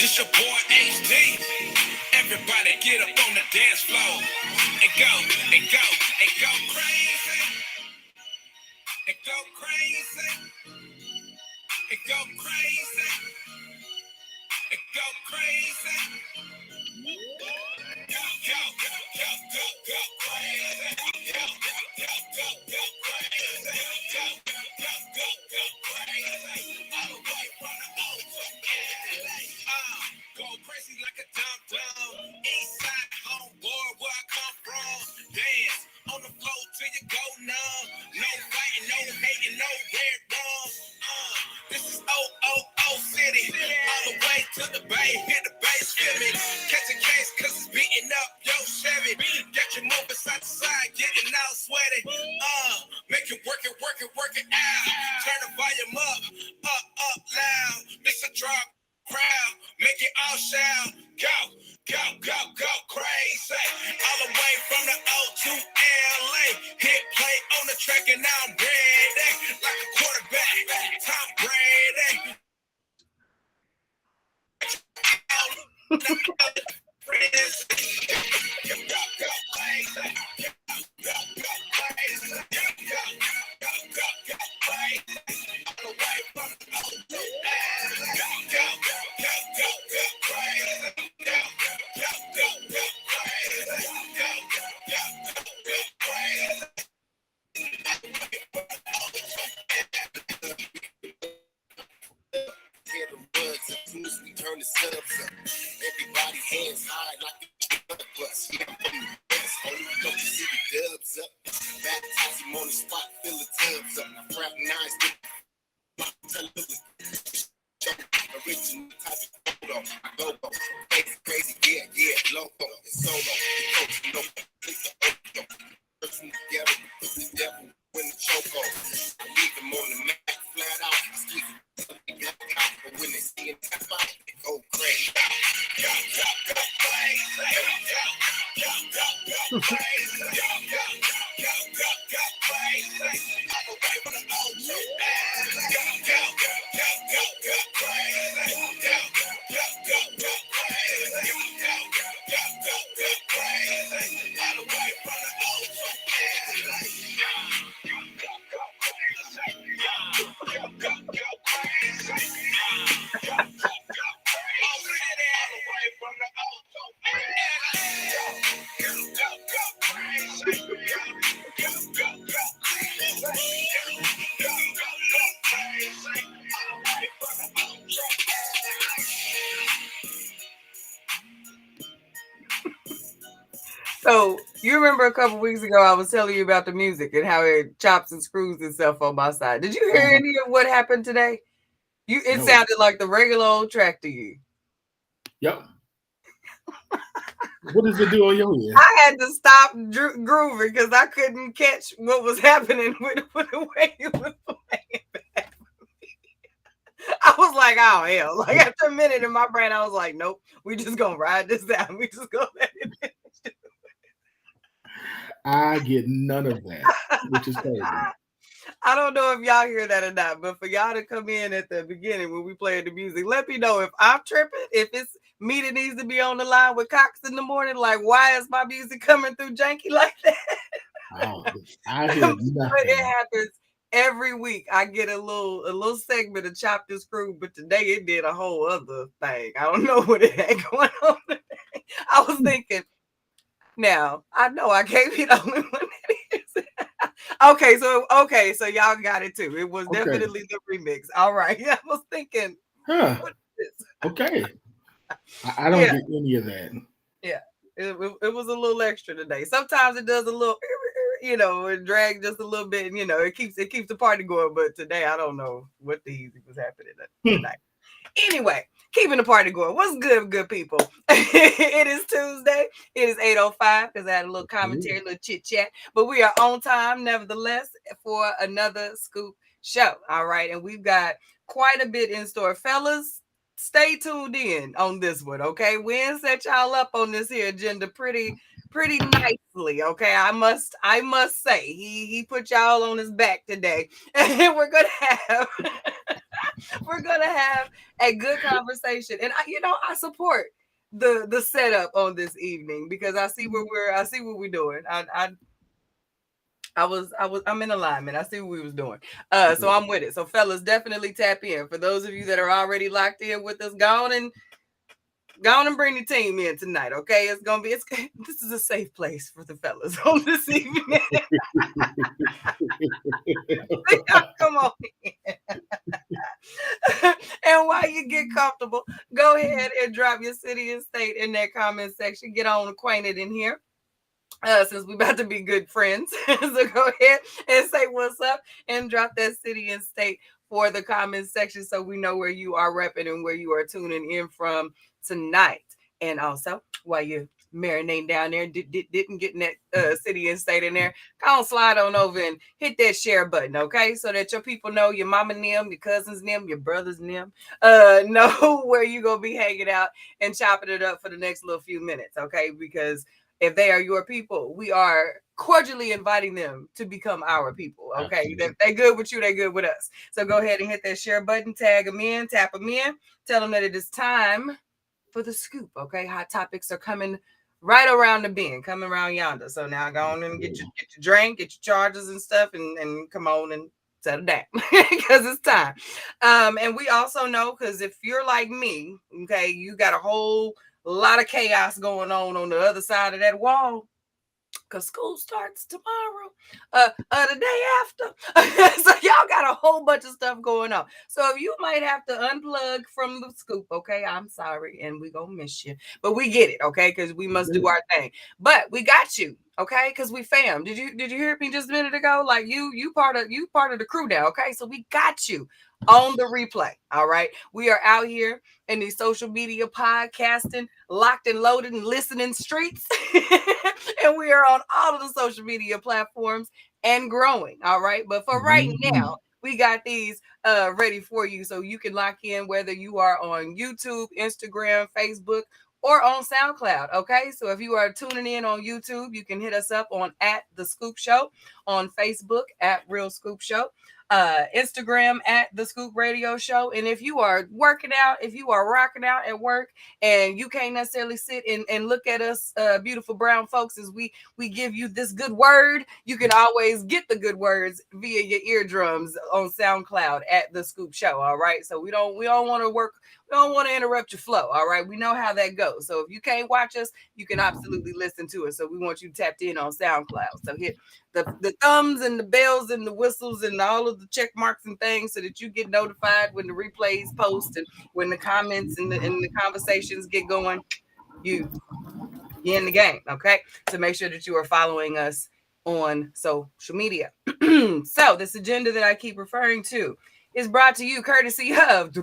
This your boy HD. Everybody get up on the dance floor and go, and go, and go crazy. And go crazy. And go crazy. And go crazy. Go, go, go, go, go, go crazy. Go, go, go, go, go crazy. Go, go, go, go, go crazy. All the way from the old to LA. Go crazy like a dum-dum. Eastside homeboy, where I come from. Dance on the floor till you go numb. No fighting, no hating, no red rum. This is OOO City. All the way to the bay. Hit the bass, feel me. Catch a case cause it's beating up yo Chevy. Get you moving side to side, getting out sweaty. Make it work it, work it, work it out. Turn the volume up loud. This a drop crowd, make it all shout. Go, go, go, go crazy. All the way from the O to LA. Hit play on the track and now I'm ready. Like a quarterback, Tom Brady. Turn the subs up. Everybody hands high like a bus. Yeah, I'm from the best. Don't you see the dubs up? Baptize him on the spot, fill the tubs up. I fraternize the original type of photo. I go crazy, yeah, loco. It's solo. The coach, you know, it's the ocho. Person together, put the devil in the choco. I leave him on the mat, flat out. I squeeze it. But when they see him tap out, they go crazy. Go, go, go crazy. Go, go, go crazy. Go, go, go, go, go crazy. All the way from the old to go, go, go, go, go, go crazy. Go, go, go, go, go crazy. Go, go, go, go, go crazy. All the way from the old to So you remember a couple weeks ago I was telling you about the music and how it chops and screws itself on my side. Did you hear any of what happened today? It sounded like the regular old track to you. Yep. What does it do on your end? I had to stop grooving because I couldn't catch what was happening with the way it was playing back. I was like, oh hell. Like after a minute in my brain, I was like, nope, we just gonna ride this down. We just gonna let it finish. I get none of that, which is crazy. I don't know if y'all hear that or not, but for y'all to come in at the beginning when we play the music, let me know if I'm tripping, if it's me that needs to be on the line with Cox in the morning. Like, why is my music coming through janky like that? Oh, I hear nothing. But it happens every week. I get a little segment of Chop and Screw, but today it did a whole other thing. I don't know what it had going on today. I was thinking, now I know I can't be the only one that is. Okay, so y'all got it too. It was definitely the remix. All right. I was thinking, what is this? Okay. I don't get any of that. Yeah. It was a little extra today. Sometimes it does a little, it drags just a little bit, and it keeps the party going. But today I don't know what the easy was happening tonight. Anyway, keeping the party going. What's good people? It is Tuesday. It is 8:05 because I had a little commentary, a little chit chat. But we are on time, nevertheless, for another Scoop show. All right, and we've got quite a bit in store, fellas. Stay tuned in on this one, okay? We'll set y'all up on this here agenda pretty nicely, okay? I must say he put y'all on his back today, and we're gonna have We're gonna have a good conversation, and I support the setup on this evening because I see what we're doing. I'm in alignment. I see what we was doing. So I'm with it. So fellas, definitely tap in. For those of you that are already locked in with us, go on and bring the team in tonight. Okay, this is a safe place for the fellas on this evening. Come on in. And while you get comfortable, go ahead and drop your city and state in that comment section. Get on acquainted in here. Since we're about to be good friends. So go ahead and say what's up and drop that city and state for the comment section so we know where you are repping and where you are tuning in from tonight. And also, while you're marinating down there, didn't get in that city and state in there, go on, slide on over and hit that share button, okay? So that your people know, your mama and them, your cousins and them, your brothers and them, know where you going to be hanging out and chopping it up for the next little few minutes, okay? Because if they are your people, we are cordially inviting them to become our people. Okay. If they good with you, they good with us. So go ahead and hit that share button, tag them in, tap them in, tell them that it is time for the scoop. Okay. Hot topics are coming right around the bend, coming around yonder. So now go on and get your drink, get your charges and stuff, and come on and settle down because it's time. And we also know, because if you're like me, okay, you got a whole lot of chaos going on the other side of that wall, because school starts tomorrow, the day after. So y'all got a whole bunch of stuff going on. So if you might have to unplug from the scoop, okay, I'm sorry, and we gonna miss you, but we get it, okay, because we must do our thing. But we got you, okay, because we fam. Did you hear me just a minute ago? Like you part of the crew now, okay? So we got you on the replay. All right, we are out here in these social media podcasting, locked and loaded and listening streets. And we are on all of the social media platforms and growing. All right, but for right now, we got these ready for you so you can lock in, whether you are on YouTube, Instagram, Facebook, or on SoundCloud. Okay, so if you are tuning in on YouTube, you can hit us up on @The Scoop Show, on Facebook @Real Scoop Show, Instagram @The Scoop Radio Show. And if you are working out, if you are rocking out at work and you can't necessarily sit and look at us beautiful brown folks as we give you this good word, you can always get the good words via your eardrums on SoundCloud @The Scoop Show. All right, so we don't want to interrupt your flow. All right, we know how that goes. So if you can't watch us, you can absolutely listen to us. So we want you tapped in on SoundCloud. So hit the thumbs and the bells and the whistles and all of the check marks and things so that you get notified when the replays post and when the comments and the conversations get going. You're in the game, okay? So make sure that you are following us on social media. So this agenda that I keep referring to is brought to you courtesy of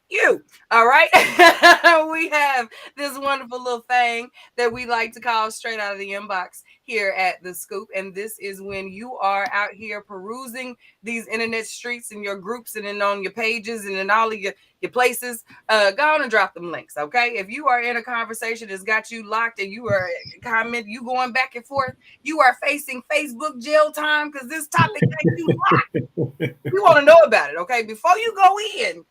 you. All right. We have this wonderful little thing that we like to call straight out of the inbox here at The Scoop. And this is when you are out here perusing these internet streets and your groups and then on your pages and in all of your places, go on and drop them links. Okay. If you are in a conversation that's got you locked and you are you going back and forth, you are facing Facebook jail time because this topic got you locked. We want to know about it. Okay. Before you go in,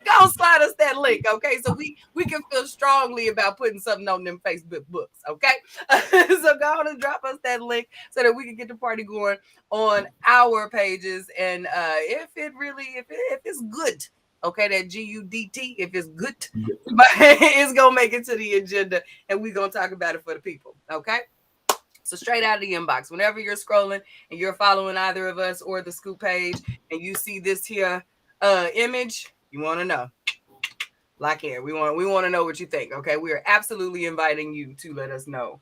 go and slide us that link, okay? So we can feel strongly about putting something on them Facebook books, okay? So go on and drop us that link so that we can get the party going on our pages. And if it's good, okay, that GUDT, if it's good, it's gonna make it to the agenda, and we're gonna talk about it for the people, okay? So straight out of the inbox, whenever you're scrolling and you're following either of us or the Scoop page, and you see this here image, you want to know, like here, we want to know what you think. Okay, we are absolutely inviting you to let us know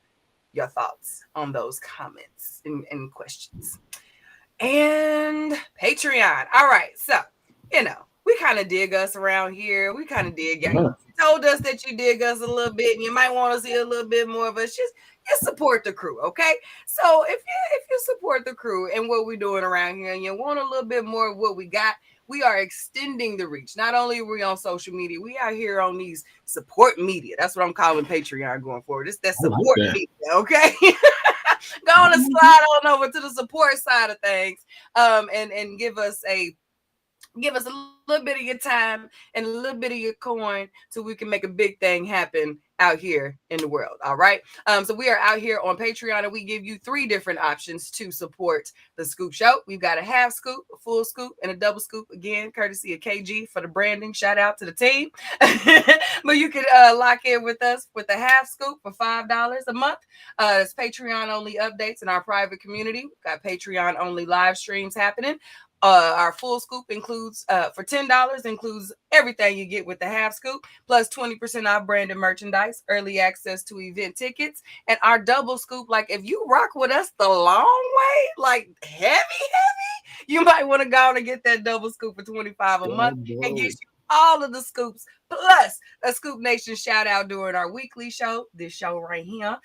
your thoughts on those comments and questions. And Patreon. All right, so we kind of dig us around here. We kind of dig you. You told us that you dig us a little bit, and you might want to see a little bit more of us. Just support the crew, okay? So if you support the crew and what we're doing around here, and you want a little bit more of what we got, we are extending the reach. Not only are we on social media, we are here on these support media. That's what I'm calling Patreon going forward. It's that support media, okay? Go on and slide on over to the support side of things, and give us a Give us a little bit of your time and a little bit of your coin so we can make a big thing happen out here in the world. All right. So we are out here on Patreon, and we give you 3 different options to support the Scoop Show. We've got a half scoop, a full scoop, and a double scoop, again courtesy of KG for the branding. Shout out to the team. But you can lock in with us with a half scoop for $5 a month. It's Patreon only updates in our private community. We've got Patreon only live streams happening. Our full scoop includes for $10 includes everything you get with the half scoop, plus 20% off branded merchandise, early access to event tickets, and our double scoop. Like if you rock with us the long way, like heavy, you might want to go on and get that double scoop for $25 a month and get you all of the scoops, plus a Scoop Nation shout out during our weekly show, this show right here.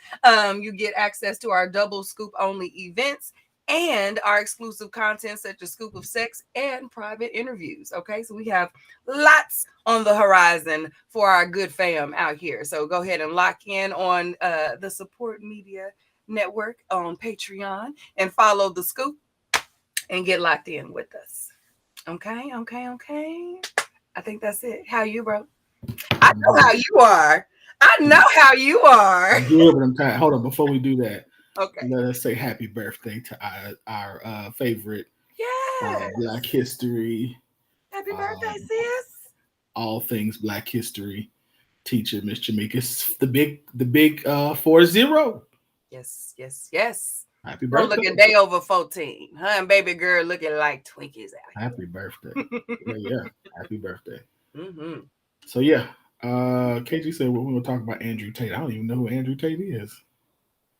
You get access to our double scoop only events and our exclusive content such as Scoop of Sex and private interviews. Okay, so we have lots on the horizon for our good fam out here. So go ahead and lock in on the Support Media Network on Patreon and follow the Scoop and get locked in with us. Okay. I think that's it. How you, bro? I know how you are. I'm good, but I'm tired. Hold on, before we do that, okay. Let us say happy birthday to our favorite Yes. Black History. Happy birthday, sis. All things Black History teacher, Miss Jamaica's the big 40. Yes. Happy We're birthday. looking day over 14. Her and baby girl looking like Twinkies out here. Happy birthday. yeah. Happy birthday. Mm-hmm. So yeah. KG said we're gonna talk about Andrew Tate. I don't even know who Andrew Tate is.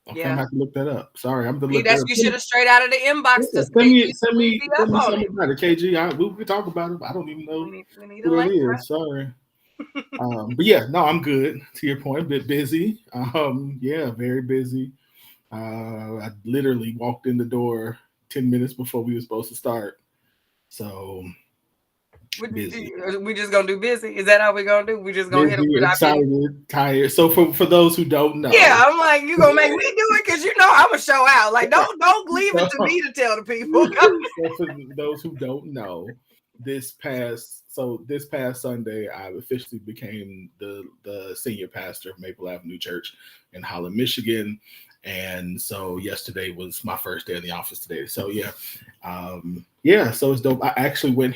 Okay, I'm gonna have to look that up. Sorry, I'm gonna look that up. You should have straight out of the inbox. Send me something about it, KG. We can talk about it. I don't even know who it is. Right? Sorry. But yeah, no, I'm good. To your point, a bit busy. Yeah, very busy. I literally walked in the door 10 minutes before we were supposed to start. So busy. We just gonna do busy. Is that how we gonna do? We just gonna hit them with excited, tired. So for those who don't know, yeah, I'm like, you gonna make me do it because you know I'm gonna show out. Like, don't leave it to me to tell the people. So for those who don't know, this past Sunday, I officially became the senior pastor of Maple Avenue Church in Holland, Michigan. And so yesterday was my first day in the office today. So so it's dope. I actually went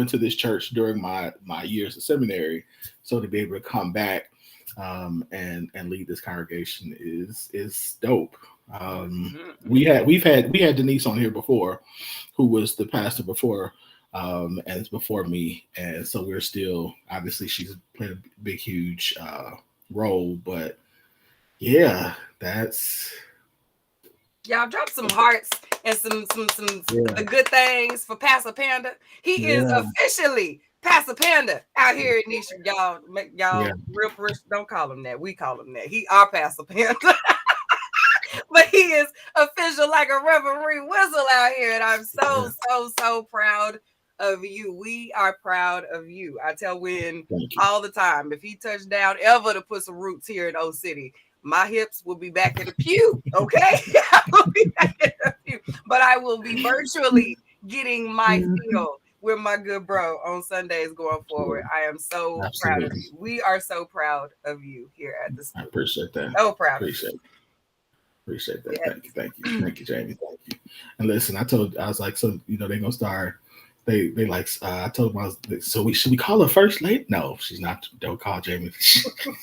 to this church during my years of seminary. So to be able to come back and lead this congregation is dope. We had Denise on here before, who was the pastor before, and it's before me. And so we're still, obviously she's played a big, huge role, but yeah, that's. Y'all drop some hearts and some the good things for Pastor Panda. He is officially Pastor Panda out here in Nisha. Y'all real first, don't call him that. We call him that. He our Pastor Panda. But he is official like a referee whistle out here. And I'm so proud of you. We are proud of you. I tell Win all the time, if he touched down ever to put some roots here in O City, my hips will be back in the pew, okay? I will be back in the pew. But I will be virtually getting my feel with my good bro on Sundays going forward. I am so proud of you. We are so proud of you here at the school. I appreciate that. So proud. Appreciate that. Yes. Thank you, Jamie. Thank you. And listen, I was like, so they're gonna start. They like. I told them, so should we call her first lady? No, she's not. Don't call Jamie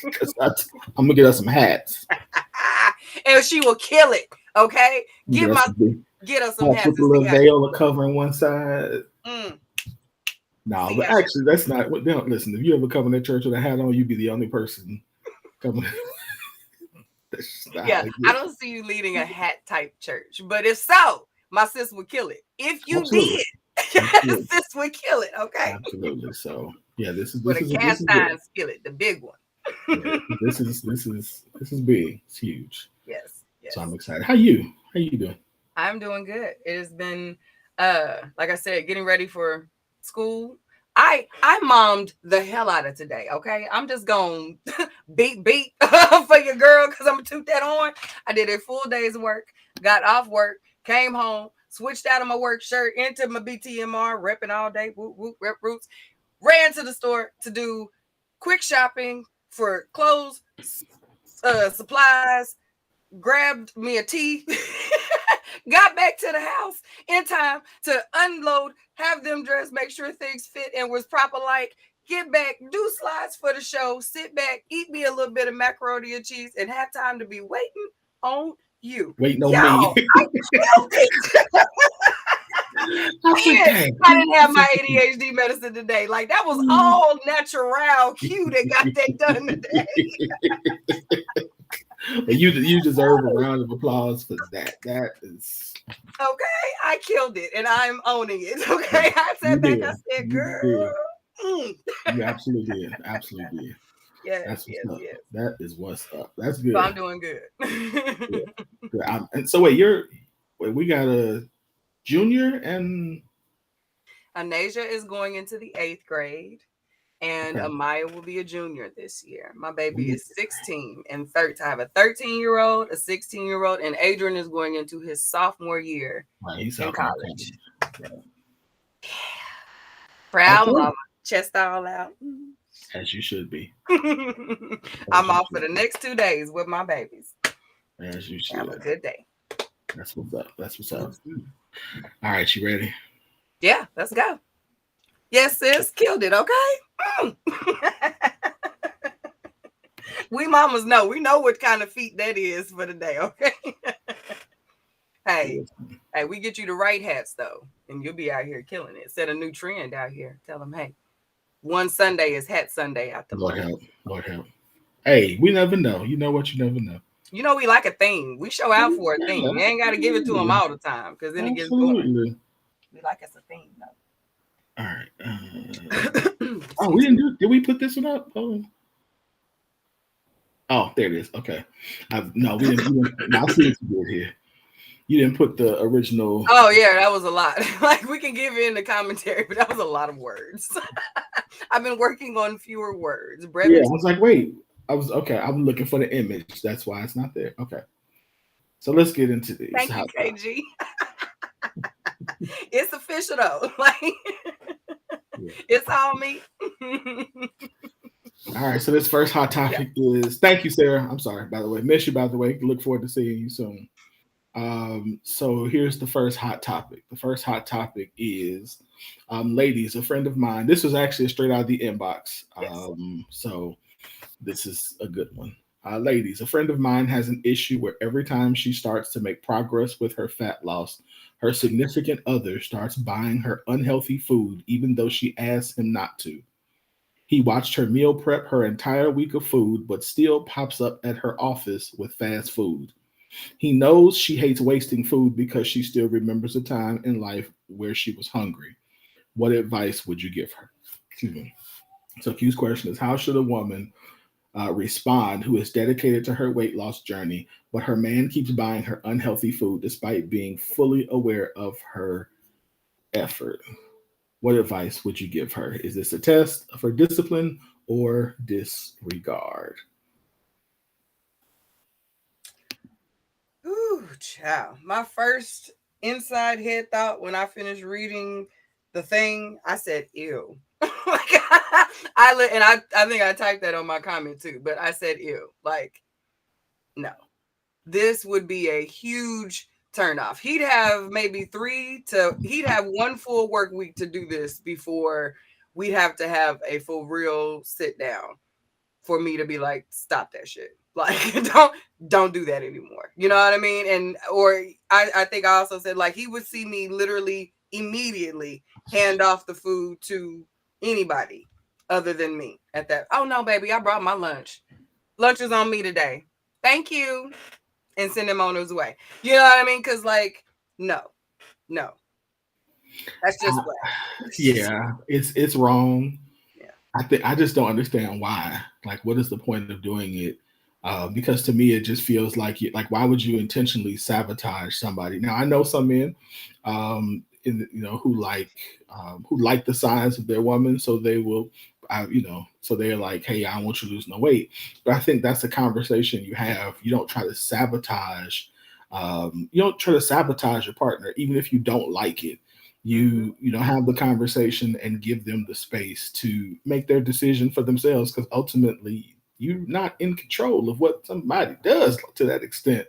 because I'm gonna get her some hats, and she will kill it. Okay, get us some hats. With a little veil covering one side. No, but actually, that's not. They don't listen. If you ever come in that church with a hat on, you'd be the only person coming. Yeah, I don't see you leading a hat type church, but if so, my sis would kill it. If you did. This would kill it, okay? Absolutely. So this is a cast iron skillet, the big one. This is big. It's huge. Yes. So I'm excited. How you doing? I'm doing good. It has been like I said, getting ready for school. I mommed the hell out of today, okay? I'm just gonna beat for your girl because I'm gonna toot that on. I did a full day's work, got off work, came home, switched out of my work shirt into my BTMR, repping all day, whoop, whoop, rep roots. Ran to the store to do quick shopping for clothes, supplies, grabbed me a tea, got back to the house in time to unload, have them dressed, make sure things fit and was proper, like, get back, do slides for the show, sit back, eat me a little bit of macaroni and cheese, and have time to be waiting on you. Waiting on Y'all, me. I killed it. I didn't have my ADHD medicine today. Like, that was all natural cue that got that done today. You deserve a round of applause for that. That is okay. I killed it, and I'm owning it. Okay, I sat back. I said, "Girl, you absolutely did. Absolutely did. Yes, that's what's yes, up. yes. That is what's up. That's good. So I'm doing good. Good. And so we got a junior, and Anasia is going into the 8th grade, and Amaya will be a junior this year. My baby is 16 and 13. I have a 13-year-old, a 16-year-old, and Adrian is going into his sophomore year in college. Yeah. Proud mama, chest all out. As you should be. I'm off for the next 2 days with my babies. As you should. Have a good day. That's what's up. That's what's up. All right, you ready? Yeah, let's go. Yes, sis, killed it. Okay. We mamas know. We know what kind of feat that is for the day. Okay. Hey, we get you the right hats though, and you'll be out here killing it. Set a new trend out here. Tell them, hey, one Sunday is Hat Sunday out the month. Lord help. Hey, we never know. You know what? You never know. You know, we like a theme. We show out for a theme. You ain't got to give it to them all the time, because then it gets boring. We like us a theme though. All right. Oh, we didn't do. Did we put this one up? Oh, there it is. Okay. No, we didn't. I see what you did here. You didn't put the original. Oh yeah, that was a lot. Like, we can give it in the commentary, but that was a lot of words. I've been working on fewer words. Brevity. Yeah, I was like, wait. I'm looking for the image. That's why it's not there. Okay. So let's get into these. Thank you, KG. It's official though. Like, it's all me. All right. So this first hot topic is. Thank you, Sarah. I'm sorry, by the way. Miss you, by the way. Look forward to seeing you soon. So here's the first hot topic. The first hot topic is, ladies, a friend of mine. This was actually straight out of the inbox. So this is a good one. Ladies, a friend of mine has an issue where every time she starts to make progress with her fat loss, her significant other starts buying her unhealthy food, even though she asks him not to. He watched her meal prep her entire week of food, but still pops up at her office with fast food. He knows she hates wasting food because she still remembers a time in life where she was hungry. What advice would you give her? Excuse me. So Q's question is, how should a woman respond who is dedicated to her weight loss journey, but her man keeps buying her unhealthy food despite being fully aware of her effort? What advice would you give her? Is this a test of her discipline or disregard? Ooh, child. My first inside head thought when I finished reading the thing, I said, ew. I think I typed that on my comment too, but I said, ew. Like, no. This would be a huge turnoff. He'd have maybe he'd have one full work week to do this before we'd have to have a full real sit down for me to be like, stop that shit. Like, don't do that anymore. You know what I mean? And or I think I also said, like, he would see me literally immediately hand off the food to anybody other than me at that. Oh no, baby, I brought my lunch. Lunch is on me today. Thank you. And send him on his way. You know what I mean? Because, like, no. That's just what. Yeah, it's wrong. Yeah. I just don't understand why. Like, what is the point of doing it? Because to me, it just feels like why would you intentionally sabotage somebody? Now, I know some men, who like the size of their woman, so they will, so they're like, hey, I want you to lose no weight. But I think that's a conversation you have. You don't try to sabotage You don't try to sabotage your partner, even if you don't like it. You know, have the conversation and give them the space to make their decision for themselves, because ultimately you're not in control of what somebody does to that extent,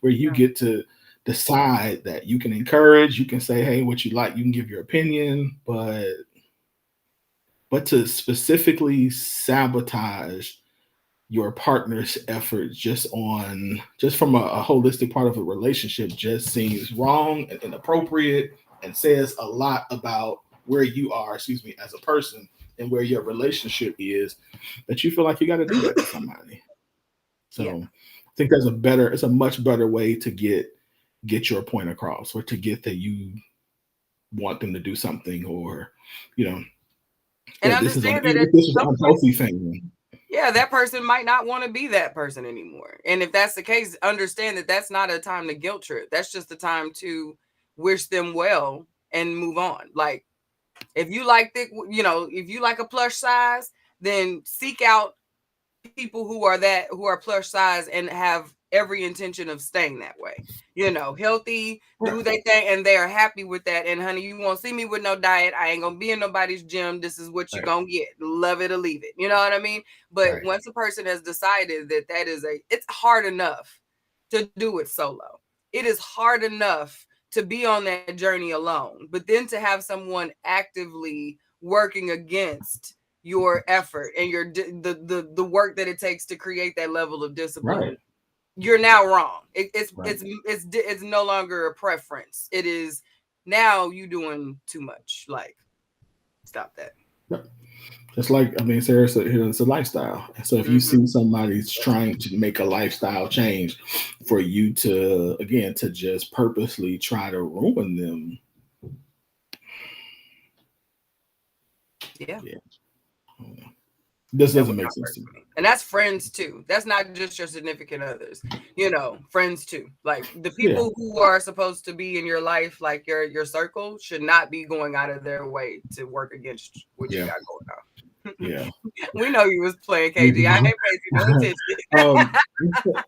where you Yeah. get to decide that you can encourage, you can say, hey, what you like, you can give your opinion, but to specifically sabotage your partner's efforts just from a holistic part of a relationship just seems wrong and inappropriate, and says a lot about where you are, excuse me, as a person, and where your relationship is, that you feel like you got to do that to somebody. Yeah. So I think it's a much better way to get your point across, or to get that you want them to do something, or you know, And or this is understand that even at if this is an some point, unhealthy thing. yeah, that person might not want to be that person anymore. And if that's the case, understand that that's not a time to guilt trip. That's just a time to wish them well and move on. Like, if you like thick, if you like a plush size, then seek out people who are plush size and have every intention of staying that way. Healthy, do they thing, and they are happy with that. And honey, you won't see me with no diet. I ain't gonna be in nobody's gym. This is what you're Right, gonna get. Love it or leave it. You know what I mean? But right, once a person has decided that it's hard enough to do it solo. It is hard enough to be on that journey alone, but then to have someone actively working against your effort and the work that it takes to create that level of discipline, right, you're now wrong. right. It's no longer a preference. It is now you doing too much. Like, stop that. Yep. Just like, I mean, Sarah said here, it's a lifestyle. And so if you Mm-hmm. see somebody's trying to make a lifestyle change, for you to, again, to just purposely try to ruin them, Yeah. yeah, this That would doesn't make not sense work to me. for me. And that's friends too. That's not just your significant others. Friends too. Like, the Yeah, people who are supposed to be in your life, like your circle, should not be going out of their way to work against what you yeah, got going on. yeah. We know you was playing, KG. I ain't Mhm. paid you no attention. um,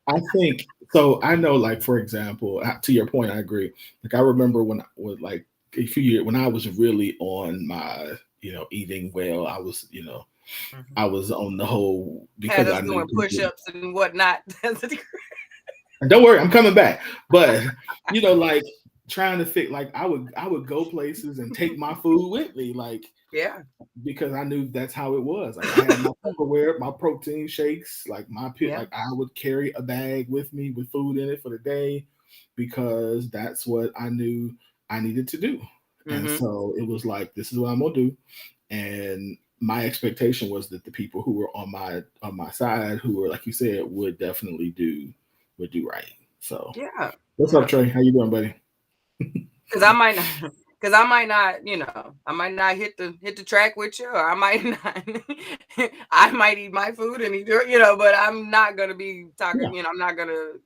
I think so. I know, like, for example, to your point, I agree. Like, I remember when I was like a few years when I was really on my, eating well. I was, I was on the whole, Had because us I knew doing people. push-ups and whatnot. And don't worry, I'm coming back. But like, trying to fit, like, I would go places and take my food with me, like, Yeah. because I knew that's how it was. Like, I had my Tupperware, my protein shakes, like my pit, Yeah. like I would carry a bag with me with food in it for the day, because that's what I knew I needed to do. And Mm-hmm. so it was like, this is what I'm gonna do. And my expectation was that the people who were on my side, who were, like you said, would do right. So Yeah. what's up, Yeah. Trey? How you doing, buddy? Because I might not, I might not hit the track with you, or I might not. I might eat my food and eat but I'm not gonna be Yeah, talking. I'm not gonna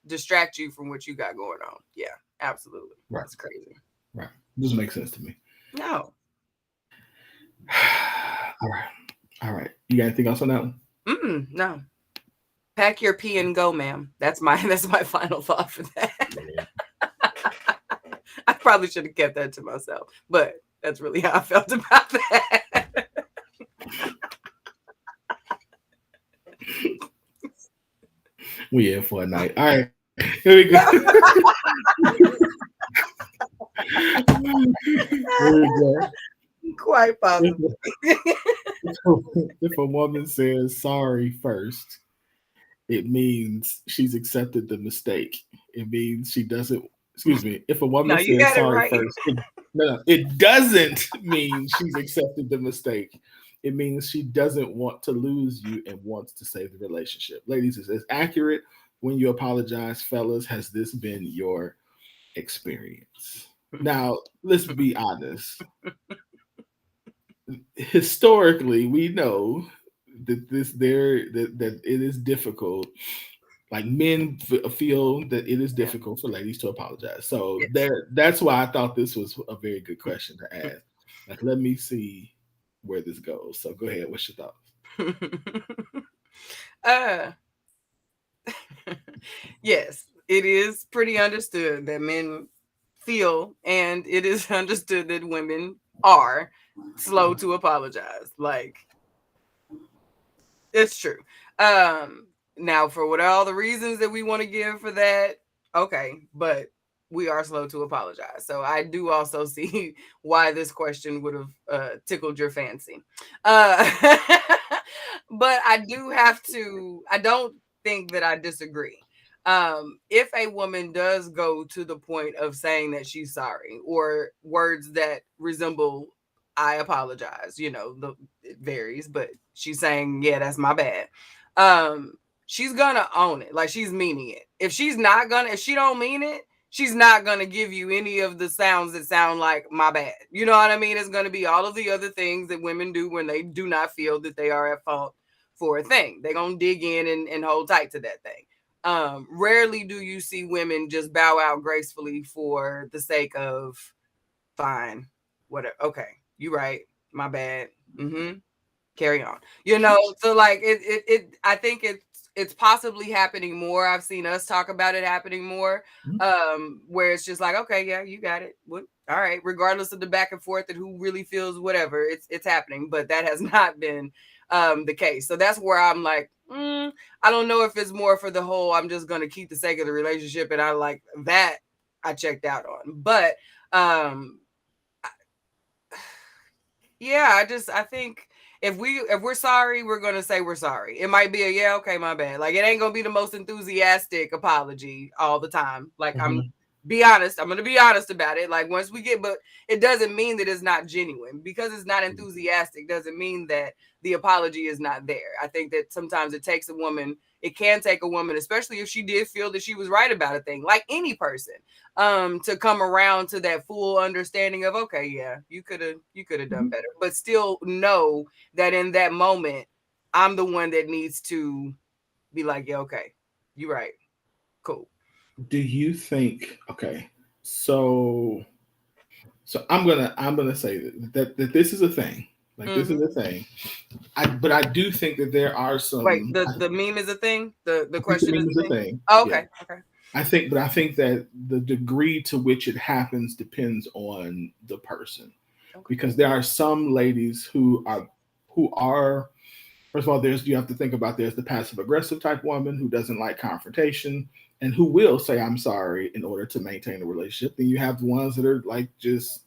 distract you from what you got going on. Yeah, absolutely. right, That's crazy. right. Doesn't make sense to me. No. All right, all right. You got anything else on that one? No. Pack your pee and go, ma'am. That's my final thought for that. I probably should have kept that to myself, but that's really how I felt about that. We in for a night. All right, here we go. Here we go. Quite possibly. If a woman says sorry first, it means she's accepted the mistake. It means she doesn't. Excuse me. If a No, woman you says got it sorry right. first, no, it doesn't mean she's accepted the mistake. It means she doesn't want to lose you and wants to save the relationship. Ladies, is this accurate when you apologize? Fellas, has this been your experience? Now, let's be honest. Historically, we know that it is difficult. Like, men feel that it is Yeah. difficult for ladies to apologize. So Yes. that's why I thought this was a very good question to ask. Like, let me see where this goes. So go ahead. What's your thoughts? uh yes. it is pretty understood that men feel, and it is understood that women are slow to apologize. Like, it's true. Now, for what all the reasons that we want to give for that, okay, but we are slow to apologize. So I do also see why this question would have tickled your fancy. But I do have to, I don't think that I disagree. If a woman does go to the point of saying that she's sorry, or words that resemble I apologize, it varies, but she's saying, yeah, that's my bad. She's gonna own it. Like, she's meaning it. If she don't mean it, she's not gonna give you any of the sounds that sound like my bad. You know what I mean? It's gonna be all of the other things that women do when they do not feel that they are at fault for a thing. They're gonna dig in and hold tight to that thing. Rarely do you see women just bow out gracefully for the sake of fine, whatever. Okay, you right, my bad. Carry on. So like I think it's possibly happening more. I've seen us talk about it happening more. Where it's just like, okay, yeah, you got it. What? All right, regardless of the back and forth and who really feels whatever, it's happening. But that has not been the case. So that's where I'm like, I don't know if it's more for the whole I'm just gonna keep the sake of the relationship, and I like that I checked out on. But yeah, I think if we're sorry, we're gonna say we're sorry. It might be a yeah, okay, my bad. Like, it ain't gonna be the most enthusiastic apology all the time. Like, I'm gonna be honest about it. Like, once we get, but it doesn't mean that it's not genuine. Because it's not enthusiastic doesn't mean that the apology is not there. I think that sometimes it can take a woman, especially if she did feel that she was right about a thing, like any person, to come around to that full understanding of, okay, yeah, you could have done better, but still know that in that moment, I'm the one that needs to be like, yeah, okay, you're right, cool. Do you think? Okay, so I'm gonna say that this is a thing. Like, this is a thing. But I do think that there are some. Wait, the meme is a thing. The I think question the is meme a is a thing. thing. Oh, okay, Yeah. okay. I think that the degree to which it happens depends on the person, because there are some ladies who are first of all, you have to think about, there's the passive aggressive type woman who doesn't like confrontation and who will say I'm sorry in order to maintain a relationship. Then you have the ones that are like just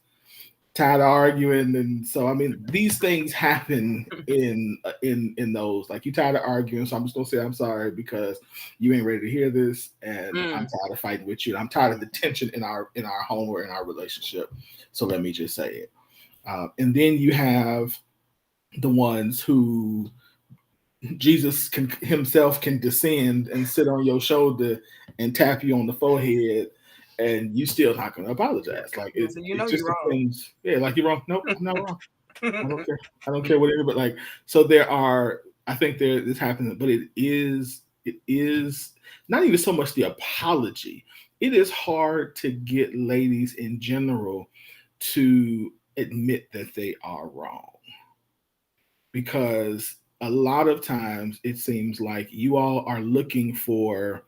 tired of arguing, and so I mean, these things happen in those, like, you tired of arguing, so I'm just gonna say I'm sorry because you ain't ready to hear this, and I'm tired of fighting with you, and I'm tired of the tension in our home or in our relationship, so let me just say it. And then you have the ones who Jesus himself can descend and sit on your shoulder and tap you on the forehead, and you still not going to apologize. Like, it just you're wrong. depends. Yeah, like, you're wrong. Nope, I'm not wrong. I don't care. I don't care what anybody, like. So there are. I think this happens, but it is not even so much the apology. It is hard to get ladies in general to admit that they are wrong, because a lot of times it seems like you all are looking for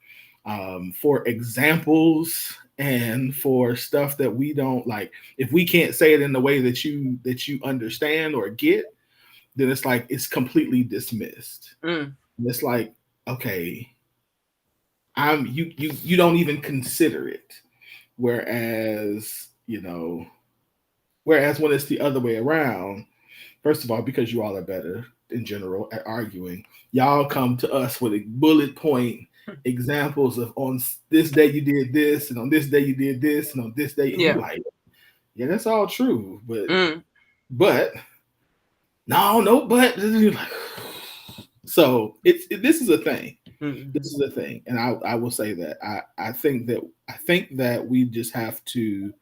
examples and for stuff that we don't like. If we can't say it in the way that you understand or get, then it's like it's completely dismissed. And it's like, okay, you don't even consider it. Whereas when it's the other way around, first of all, because you all are better in general at arguing, y'all come to us with a bullet point examples of, on this day you did this, and on this day you did this, and on this day, and you're like, yeah, that's all true, but no, but so this is a thing. This is a thing, and I will say that I think that we just have to,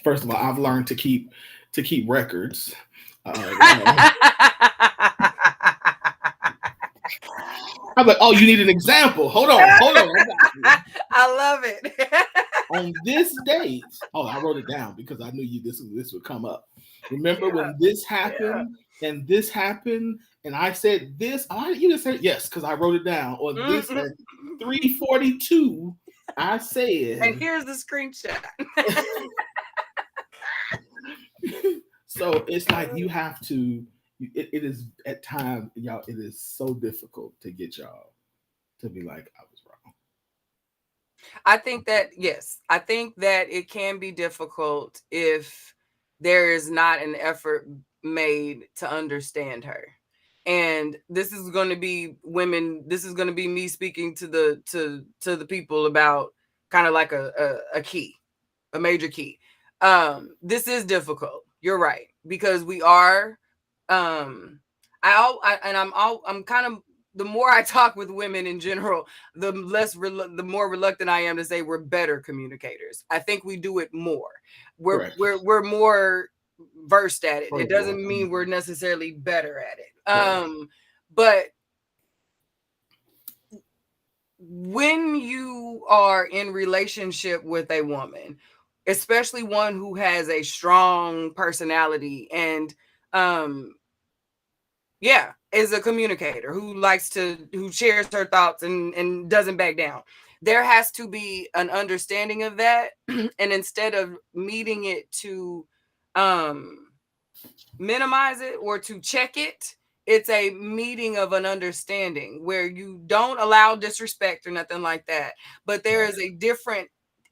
first of all, I've learned to keep records. I'm like, oh, you need an example. Hold on. I love it. On this date, I wrote it down because I knew this would come up. Remember when this happened and this happened, and I said this? You just said yes because I wrote it down. Or this, 3:42, I said. And here's the screenshot. So it's like you have to. It is at times, y'all. It is so difficult to get y'all to be like, I was wrong. I think that, yes, I think that it can be difficult if there is not an effort made to understand her. And this is going to be women. This is going to be me speaking to the people about kind of like a key, a major key. This is difficult. You're right, because we are. I'm kind of, the more I talk with women in general, the more reluctant I am to say we're better communicators. I think we do it more. We're more versed at it. It doesn't mean we're necessarily better at it. But when you are in relationship with a woman, especially one who has a strong personality and is a communicator, who shares her thoughts and doesn't back down, there has to be an understanding of that. And instead of meeting it to minimize it or to check it, it's a meeting of an understanding where you don't allow disrespect or nothing like that, but there is a different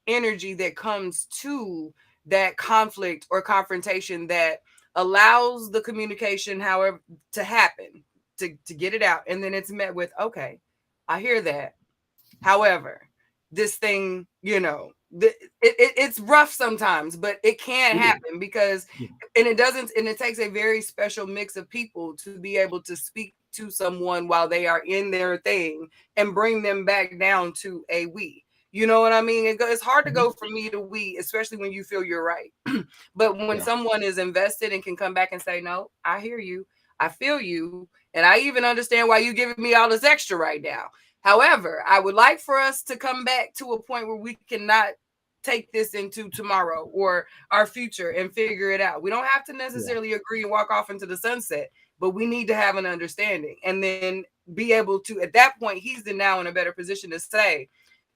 energy that comes to that conflict or confrontation that allows the communication, however, to happen, to get it out. And then it's met with, okay, I hear that. However, this thing, it's rough sometimes, but it can happen because, and it takes a very special mix of people to be able to speak to someone while they are in their thing and bring them back down to a we. You know what I mean? It's hard to go from me to we, especially when you feel you're right. But when someone is invested and can come back and say, no, I hear you, I feel you, and I even understand why you're giving me all this extra right now. However, I would like for us to come back to a point where we cannot take this into tomorrow or our future and figure it out. We don't have to necessarily agree and walk off into the sunset, but we need to have an understanding and then be able to, at that point, he's now in a better position to say,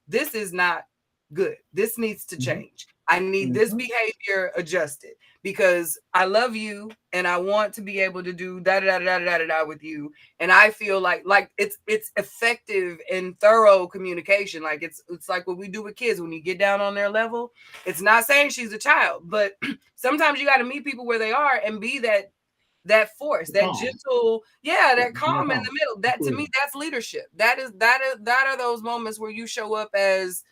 this is not good. This needs to change. I need this behavior adjusted because I love you and I want to be able to do da da da da da da with you. And I feel like it's effective and thorough communication. Like it's like what we do with kids when you get down on their level. It's not saying she's a child, but sometimes you got to meet people where they are and be that force, that gentle, that calm in the middle. That to me, that's leadership. That are those moments where you show up as,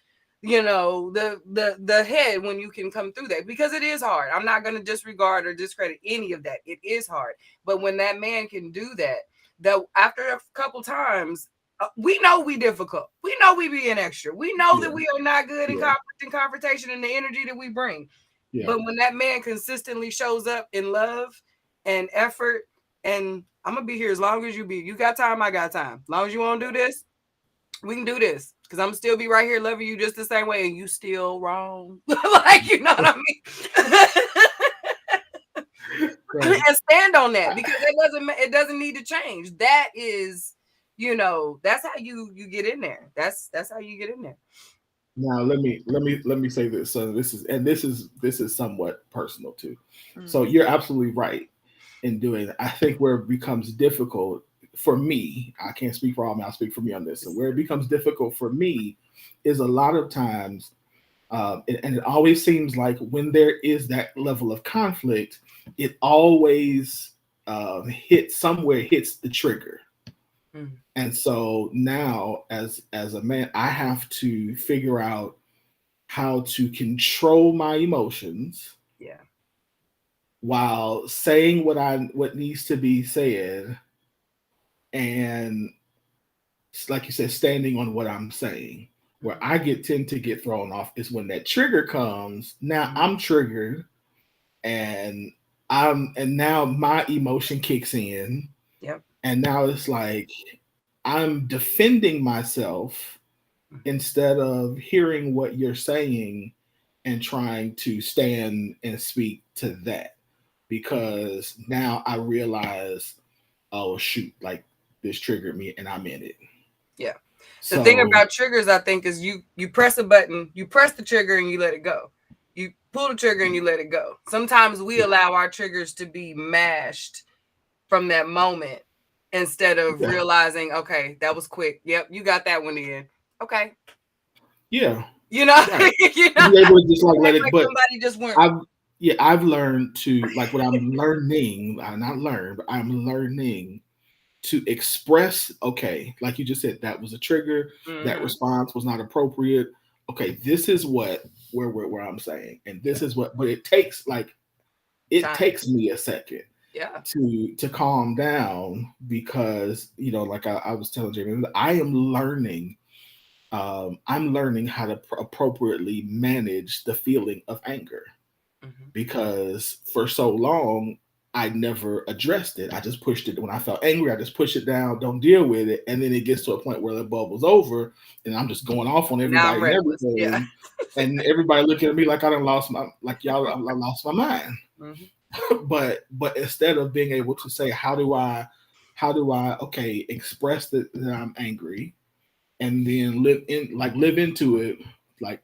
the head when you can come through that, because it is hard. I'm not going to disregard or discredit any of that. It is hard. But when that man can do that after a couple times, we know we difficult. We know we being extra. We know that we are not good in conflict and confrontation and the energy that we bring. But when that man consistently shows up in love and effort, and I'm gonna be here as long as you be. You got time, I got time. As long as you want to do this, we can do this. Because I'm still be right here loving you just the same way, and you still wrong. Like, you know what I mean? And stand on that, because it doesn't need to change. That is, that's how you get in there. That's how you get in there. Now let me say this. So this is somewhat personal too. So you're absolutely right in doing that. I think where it becomes difficult for me, I can't speak for all men, I'll speak for me on this. So where it becomes difficult for me is a lot of times, and it always seems like when there is that level of conflict, it always hits the trigger. And so now as a man, I have to figure out how to control my emotions while saying what needs to be said, and like you said, standing on what I'm saying. Where I tend to get thrown off is when that trigger comes. Now I'm triggered, and now my emotion kicks in. Yep. And now it's like I'm defending myself instead of hearing what you're saying and trying to stand and speak to that. Because now I realize, oh shoot, like this triggered me and I'm in it. Yeah. The thing So about triggers, I think, is you press a button, you press the trigger and you let it go. You pull the trigger and you let it go. Sometimes we allow our triggers to be mashed from that moment instead of realizing, okay, that was quick. Yep, you got that one in. Okay. yeah, You know, right. you know, Be able to just like let it. like But somebody just went. I've learned to like what I'm learning. I not learn, but I'm learning to express. Okay, like you just said, that was a trigger. That response was not appropriate. Okay, this is what where I'm saying, and this is what. But it takes Time. takes me a second. Yeah. To calm down because like I was telling Jamie, I am learning. I'm learning how to appropriately manage the feeling of anger because for so long I never addressed it. I just pushed it when I felt angry. I just push it down, don't deal with it, and then it gets to a point where the bubble's over, and I'm just going off on everybody and everything, yeah. and everybody looking at me like I lost my I lost my mind. But instead of being able to say how do I okay express that I'm angry and then live into it, like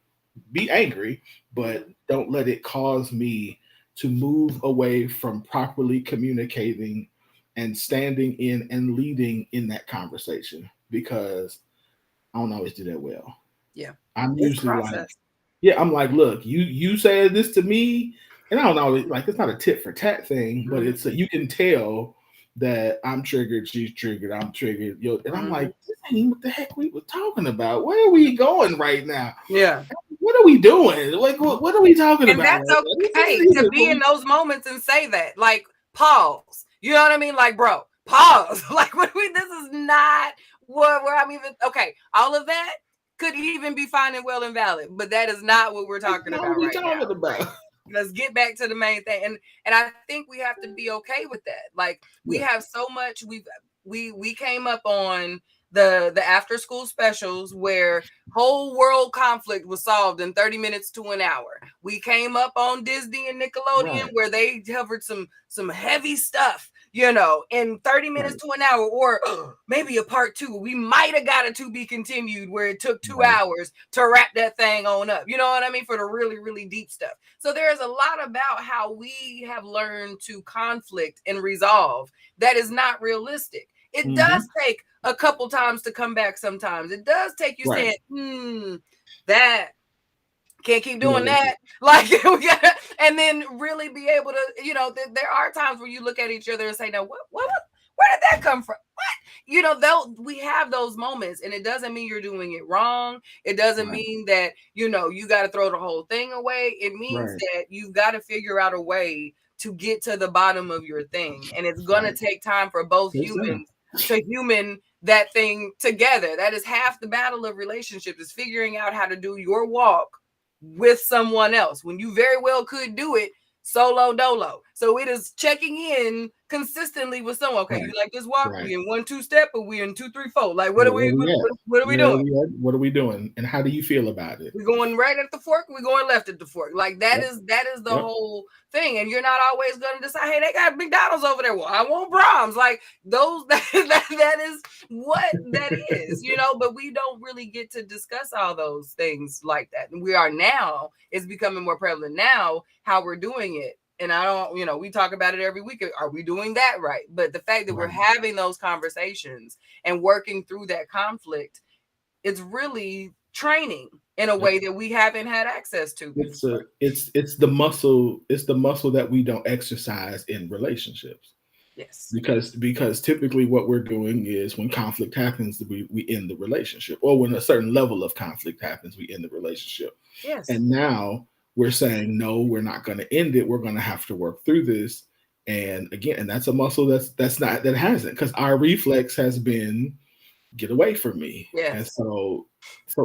be angry, but don't let it cause me to move away from properly communicating and standing in and leading in that conversation because I don't always do that well. Yeah. I'm usually like, I'm like, look, you said this to me, and I don't know, like it's not a tit for tat thing, but it's you can tell that I'm triggered, she's triggered, I'm triggered, and I'm like, this ain't what the heck we were talking about. Where are we going right now? Yeah. What are we doing? Like, what are we talking and about? That's okay to be in those moments and say that. Like, pause. You know what I mean? Like, bro, pause. Like, this is not where I'm even. Okay, all of that could even be fine and well and valid, but that is not what we're talking about right now. Right? Let's get back to the main thing, and I think we have to be okay with that. Like, we have so much. We came up on the after school specials where whole world conflict was solved in 30 minutes to an hour. We came up on Disney and Nickelodeon where they covered some heavy stuff, in 30 minutes to an hour, or maybe a part 2. We might have got a to be continued where it took 2 hours to wrap that thing on up. You know what I mean? For the really, really deep stuff. So there's a lot about how we have learned to conflict and resolve that is not realistic. It does take a couple times to come back sometimes. It does take you saying, that can't keep doing that. Like, we gotta, and then really be able to, there are times where you look at each other and say, no, what, where did that come from? What? We have those moments, and it doesn't mean you're doing it wrong. It doesn't mean that, you got to throw the whole thing away. It means that you've got to figure out a way to get to the bottom of your thing. And it's going to take time for both humans to human that thing together. That is half the battle of relationships, is figuring out how to do your walk with someone else when you very well could do it solo dolo. So it is checking in consistently with someone. Okay, you like this walk? We in 1-2 step, or we in 2-3 4? Like, what are we doing? What are we doing? And how do you feel about it? We're going right at the fork, we're going left at the fork. Like, that is the whole thing. And you're not always going to decide, hey, they got McDonald's over there, well, I want Brahms. Like, those that is what that is, but we don't really get to discuss all those things like that. And we are now, it's becoming more prevalent now how we're doing it. And I don't, we talk about it every week. Are we doing that right? But the fact that we're having those conversations and working through that conflict, it's really training in a way that we haven't had access to before. It's the muscle that we don't exercise in relationships. Yes. Because typically what we're doing is when conflict happens, we end the relationship, or when a certain level of conflict happens, we end the relationship. Yes. And now we're saying, no, we're not going to end it. We're going to have to work through this. And again, and that's a muscle that hasn't, because our reflex has been get away from me. Yes. And so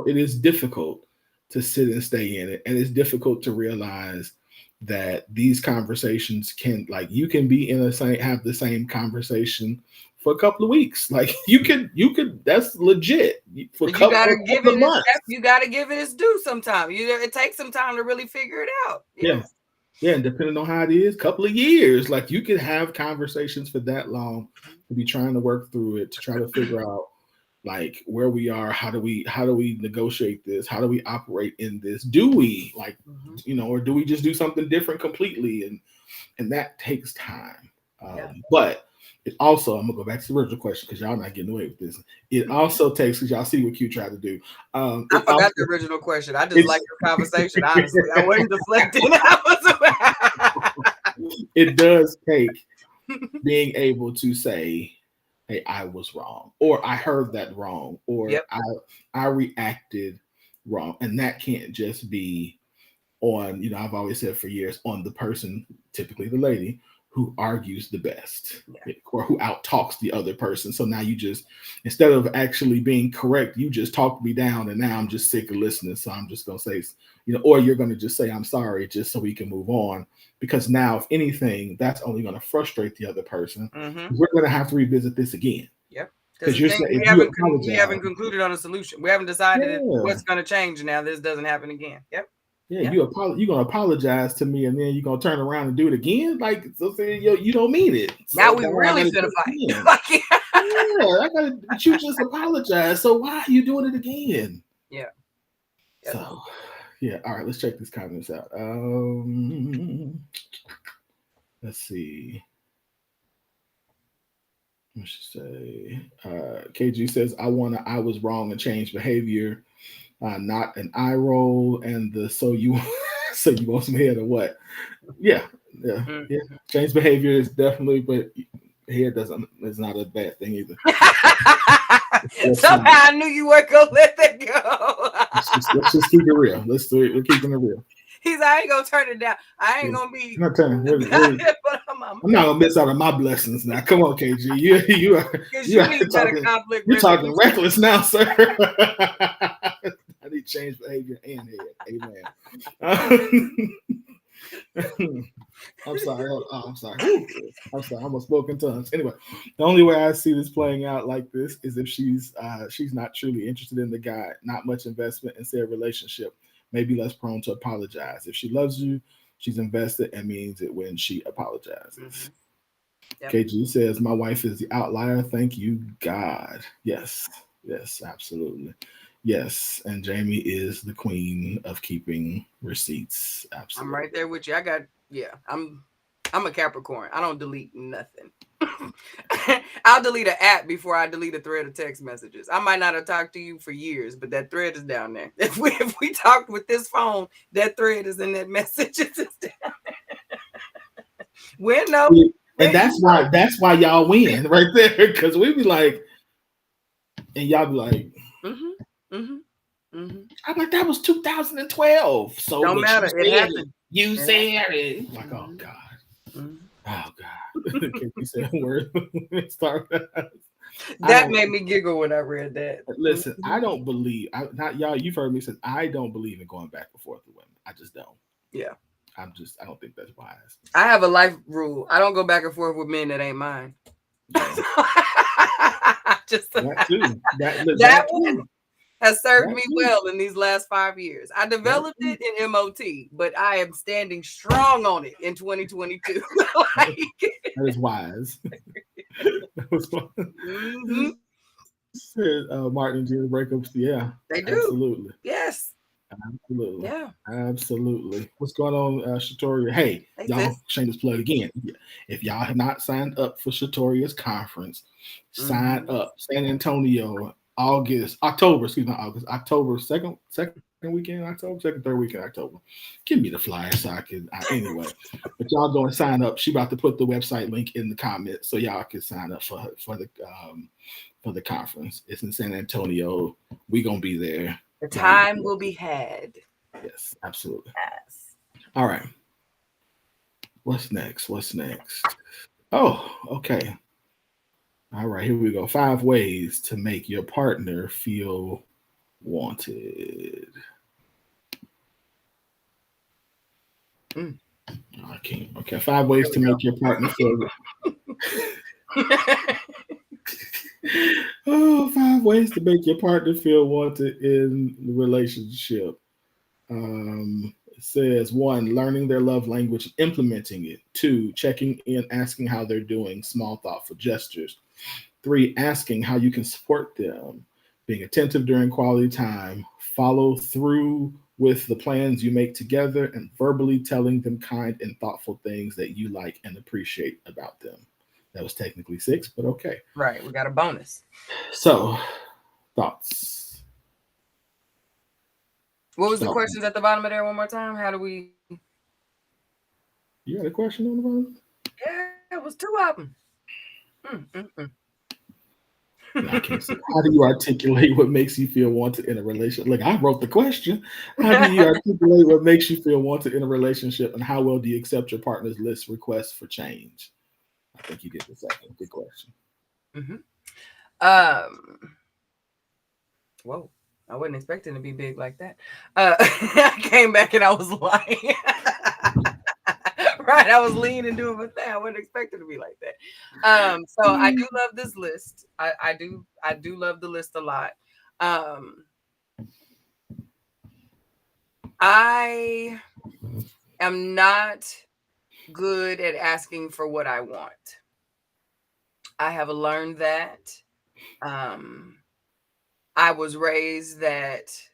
it is difficult to sit and stay in it. And it's difficult to realize that these conversations you can be have the same conversation for a couple of weeks. Like you could, that's legit. For you gotta give it its due sometime. It takes some time to really figure it out. Yes. Yeah. And depending on how it is, a couple of years, like you could have conversations for that long to be trying to work through it, to try to figure out like where we are. How do we negotiate this? How do we operate in this? Do we like, or do we just do something different completely? And that takes time. But it also, I'm gonna go back to the original question because y'all not getting away with this. It also takes, because y'all see what Q tried to do. I forgot the original question. I just like your conversation. Honestly, I wasn't deflecting. It does take being able to say, hey, I was wrong, or I heard that wrong, or I reacted wrong. And that can't just be on, I've always said for years, on the person, typically the lady, who argues the best or who out talks the other person. So now you just, instead of actually being correct, you just talked me down, and now I'm just sick of listening. So I'm just going to say, or you're going to just say, I'm sorry, just so we can move on. Because now, if anything, that's only going to frustrate the other person. We're going to have to revisit this again. Yep. Because you're saying we haven't concluded on a solution. We haven't decided what's going to change now. This doesn't happen again. Yep. Yeah, you're going to apologize to me, and then you're going to turn around and do it again? Like, so you don't mean it. So now we really finna fight. But you just apologize. So why are you doing it again? Yeah. So, all right, let's check these comments out. Let's see. What should say? KG says, I was wrong and change behavior. Not an eye roll, and the so you want some head or what? Yeah. Change behavior is definitely, but head is not a bad thing either. Somehow I knew you weren't gonna let that go. let's just keep it real. Let's do it. We're keeping it real. He's I ain't gonna turn it down. I ain't gonna be. I'm not turning. I'm not gonna miss out on my blessings now. Come on, KG. You're talking reckless now, sir. I need change behavior and head. Amen. I'm sorry. I'm sorry. I almost spoke in tongues. Anyway, the only way I see this playing out like this is if she's not truly interested in the guy, not much investment in said relationship, maybe less prone to apologize. If she loves you, she's invested and means it when she apologizes. KG says, my wife is the outlier. Thank you, God. Yes, absolutely. Yes, and Jamie is the queen of keeping receipts. Absolutely. I'm right there with you. I'm a Capricorn. I don't delete nothing. I'll delete an app before I delete a thread of text messages. I might not have talked to you for years, but that thread is down there. If we talked with this phone, that thread is in that message. It's down there. And that's why y'all win right there, because we be like, and y'all be like, I'm like, that was 2012. So don't matter. It happened. You said it. Like, oh God. Oh God. You said a word. That made me giggle when I read that. Listen, I don't believe. Not y'all. You've heard me say I don't believe in going back and forth with women. I just don't. Yeah. I don't think that's wise. I have a life rule. I don't go back and forth with men that ain't mine. Yeah. Just that too. That one has served me well in these last 5 years. I developed it in MOT, but I am standing strong on it in 2022. That is wise. Martin and Gina breakups. Yeah, they do. Absolutely. Yes. Absolutely. Yeah. Absolutely. What's going on, Shatoria? Hey, y'all, shameless plug again. If y'all have not signed up for Shatoria's conference, sign up. San Antonio, October 2nd weekend, October, second, third weekend, October. Give me the flyer so I can, anyway. But y'all go and sign up. She about to put the website link in the comments so y'all can sign up for the conference. It's in San Antonio. We gonna be there. The time will be had. Yes, absolutely. Yes. All right. What's next? Oh, okay. All right, here we go. 5 ways to make your partner feel wanted. I can't. Okay, 5 ways to make your partner feel. 5 ways to make your partner feel wanted in the relationship. It says 1, learning their love language, implementing it. 2, checking in, asking how they're doing, small thoughtful gestures. 3, asking how you can support them. being attentive during quality time, follow through with the plans you make together, and verbally telling them kind and thoughtful things that you like and appreciate about them. That was technically six, but okay. Right. We got a bonus. So, thoughts? What was the Thoughts? questions at the bottom of there one more time? How do we? You got a question on the bottom? Yeah, it was two of them. No, I can't see. How do you articulate what makes you feel wanted in a relationship? Like, I wrote the question. How do you articulate what makes you feel wanted in a relationship, and how well do you accept your partner's list requests for change? I think you did the second. Good question. Whoa. I wasn't expecting to be big like that. I came back and I was lying. Right. I was lean and doing my thing. I wasn't expecting to be like that. So I do love this list. I do love the list a lot. I am not good at asking for what I want. I have learned that. I was raised this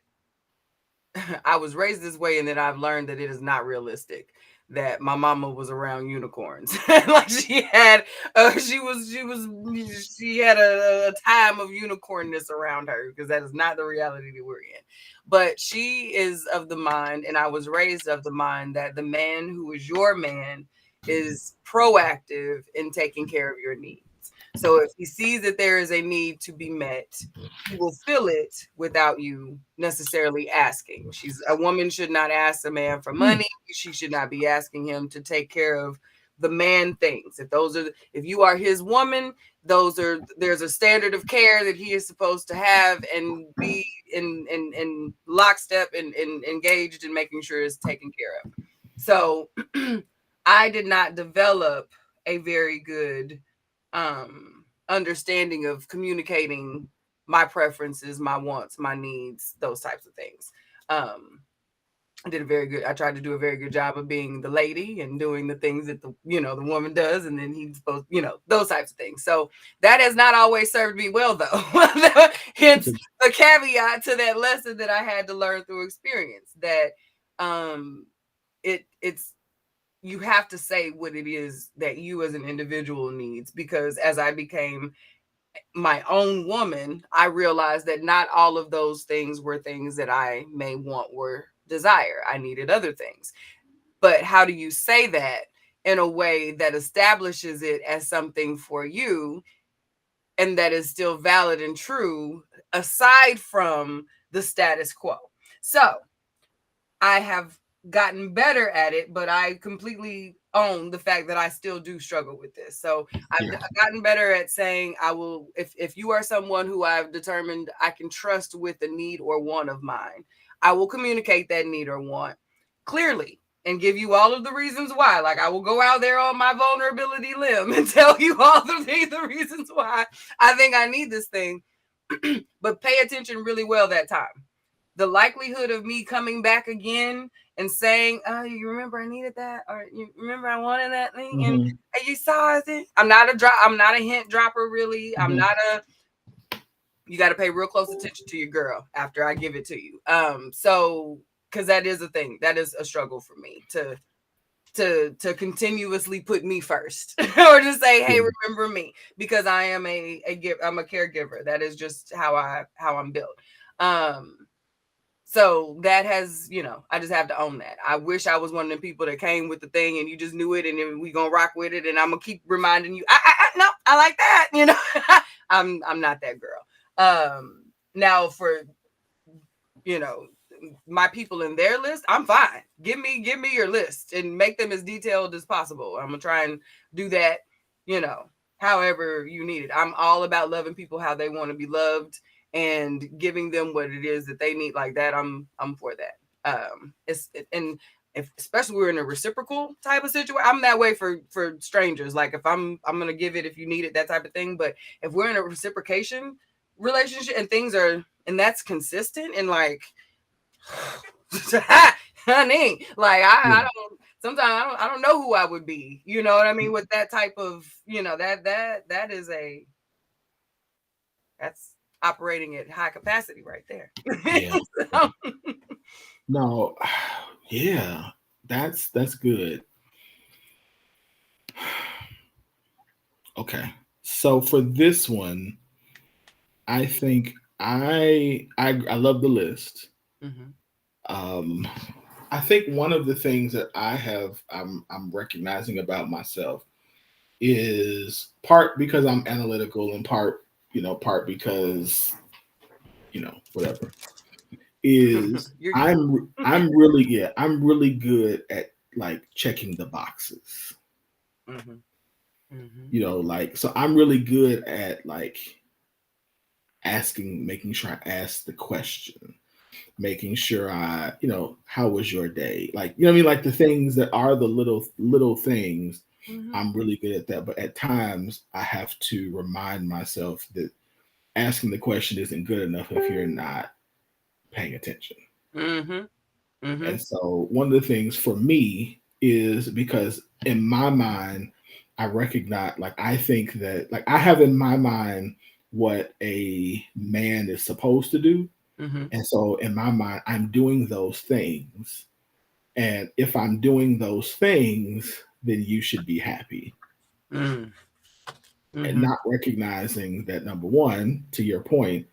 way, and then I've learned that it is not realistic. That my mama was around unicorns. Like she had a time of unicornness around her, because that is not the reality that we're in. But she is of the mind, and I was raised of the mind, that the man who is your man is proactive in taking care of your needs. So if he sees that there is a need to be met, he will fill it without you necessarily asking. A woman should not ask a man for money. She should not be asking him to take care of the man things. If you are his woman, there's a standard of care that he is supposed to have and be in lockstep and engaged in making sure it's taken care of. So I did not develop a very good understanding of communicating my preferences, my wants, my needs, those types of things. I tried to do a very good job of being the lady and doing the things that the woman does, and then he's supposed, those types of things. So that has not always served me well, though. Hence the caveat to that lesson that I had to learn through experience, that it's you have to say what it is that you as an individual needs, because as I became my own woman, I realized that not all of those things were things that I may want or desire. I needed other things. But how do you say that in a way that establishes it as something for you and that is still valid and true, aside from the status quo? So I have gotten better at it, but I completely own the fact that I still do struggle with this. So I've gotten better at saying, I will, if you are someone who I've determined I can trust with a need or want of mine, I will communicate that need or want clearly and give you all of the reasons why. Like, I will go out there on my vulnerability limb and tell you all the reasons why I think I need this thing, but pay attention really well that time. The likelihood of me coming back again and saying, "Oh, you remember I needed that," or "You remember I wanted that thing," and you saw it. I'm not a hint dropper, really. I'm not you got to pay real close attention to your girl after I give it to you. So because that is a thing, that is a struggle for me to continuously put me first, or to say, "Hey, remember me," because I am I'm a caregiver. That is just how I'm built. So that has, I just have to own that. I wish I was one of the people that came with the thing and you just knew it and then we gonna rock with it, and I'm gonna keep reminding you, no, I like that, I'm not that girl. Now for, my people in their list, I'm fine. Give me your list and make them as detailed as possible. I'm gonna try and do that, however you need it. I'm all about loving people how they want to be loved and giving them what it is that they need like that. I'm for that. Especially we're in a reciprocal type of situation. I'm that way for strangers. Like, if I'm gonna give it if you need it, that type of thing. But if we're in a reciprocation relationship and that's consistent, and like, honey, like I don't. Sometimes I don't know who I would be. You know what I mean? With that type of, operating at high capacity right there. Yeah. So, No. Yeah. That's good. Okay. So for this one, I think I love the list. mhm, Um, I think one of the things that I'm recognizing about myself is part because I'm analytical and part because whatever is you're good. I'm really good at like checking the boxes. Mhm, mhm, Like so I'm really good at like making sure I ask the question, making sure how was your day? Like, what I mean? Like the things that are the little things, mhm, I'm really good at that. But at times I have to remind myself that asking the question isn't good enough if you're not paying attention. mhm, And mhm, so one of the things for me is because in my mind, I recognize, like, I think that, like, I have in my mind what a man is supposed to do. mhm, And so in my mind, I'm doing those things. And if I'm doing those things, then you should be happy. mhm, And mhm. not recognizing that, number one, to your point,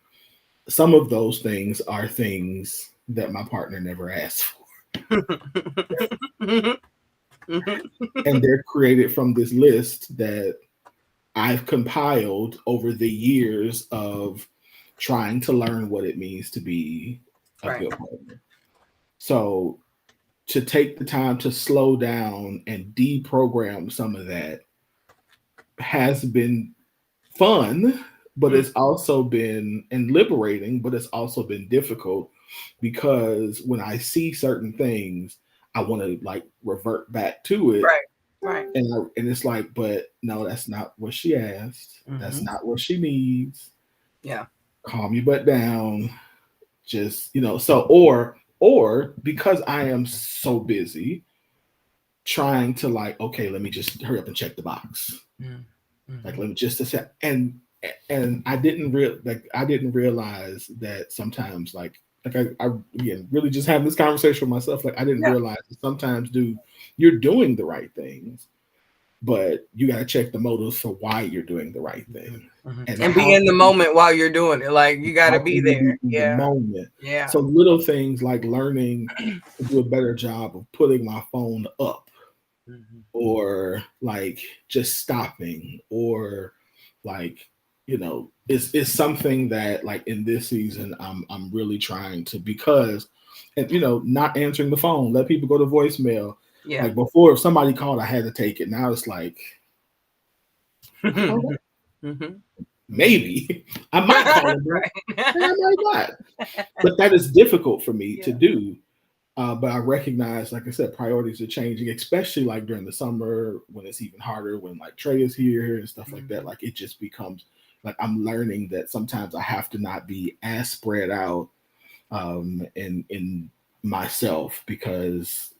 some of those things are things that my partner never asked for. Mhm, mhm. And they're created from this list that I've compiled over the years of trying to learn what it means to be a Right. good partner. So to take the time to slow down and deprogram some of that has been fun, but Mm, it's also been and liberating, but it's also been difficult because when I see certain things, I want to like revert back to it. right. Right. And it's like, but no, that's not what she asked. That's Mhm. not what she needs. Yeah. Calm your butt down. Just, or because I am so busy trying to like, okay, let me just hurry up and check the box. Mm, Like, mhm. let me just a sec. And I didn't realize that sometimes I again really just having this conversation with myself. Like I didn't Yeah. realize that sometimes, dude, you're doing the right things, but you got to check the motives for why you're doing the right Mhm, thing. mhm. And And be in the moment while you're doing it. Like you got to how be can you there. be in the Yeah. moment? Yeah. So little things like learning to do a better job of putting my phone up, Mhm, or like just stopping, or like it's something that like in this season I'm really trying to, because and not answering the phone, let people go to voicemail. yeah. Like before, if somebody called, I had to take it. Now it's like, I don't know, Mhm. maybe I might call them back and I Right. might not, but that is difficult for me to Yeah. do. But I recognize, like I said, priorities are changing, especially like during the summer when it's even harder, when like Trey is here and stuff like that. Mhm. Like it just becomes like I'm learning that sometimes I have to not be as spread out in myself, because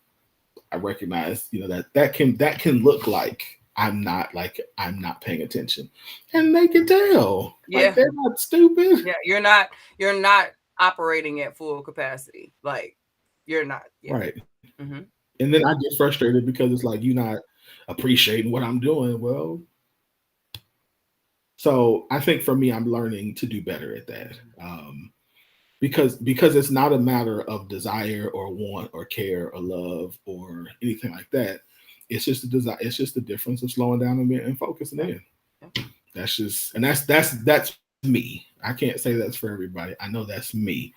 I recognize, that can look like I'm not paying attention, and they can tell. Like Yeah. they're not stupid, Yeah. You're not operating at full capacity. Like you're not. Yeah. right? Mhm. And then I get frustrated because it's like you're not appreciating what I'm doing. Well, so I think for me, I'm learning to do better at that, because it's not a matter of desire or want or care or love or anything like that. It's just a desire. It's just the difference of slowing down and focusing Yeah. in. Yeah. That's just, and that's me. I can't say that's for everybody. I know that's me.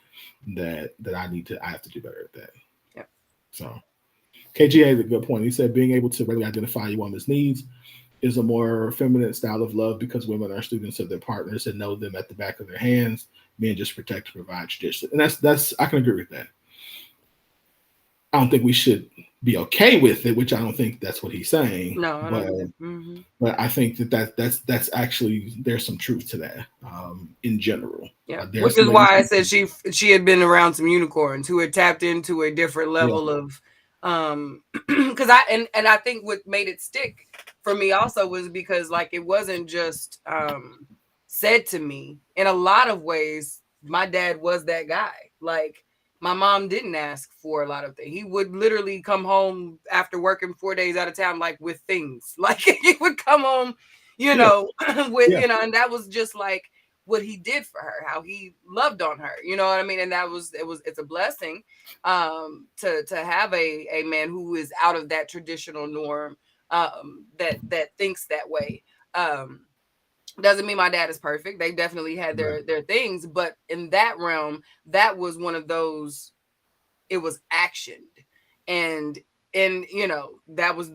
That I have to do better at that. Yeah. So KG has a good point. He said being able to really identify your woman's needs is a more feminine style of love, because women are students of their partners and know them at the back of their hands. Men just protect and provide tradition. And that's I can agree with that. I don't think we should be okay with it, which I don't think that's what he's saying. No, I But don't either. Mhm. I think that's actually, there's some truth to that, in general. Yeah, There are which some is ladies why I who, said she had been around some unicorns who had tapped into a different yeah, level of because I I think what made it stick for me also was because like it wasn't just said to me, in a lot of ways, my dad was that guy. Like, my mom didn't ask for a lot of things. He would literally come home after working 4 days out of town, like with things. Like, he would come home, you Yeah. know, with, Yeah. you know, and that was just like what he did for her, how he loved on her, you know what I mean? And it's a blessing to have a man who is out of that traditional norm, that thinks that way. Doesn't mean my dad is perfect. They definitely had their things, but in that realm, that was one of those. It was actioned, and you know, that was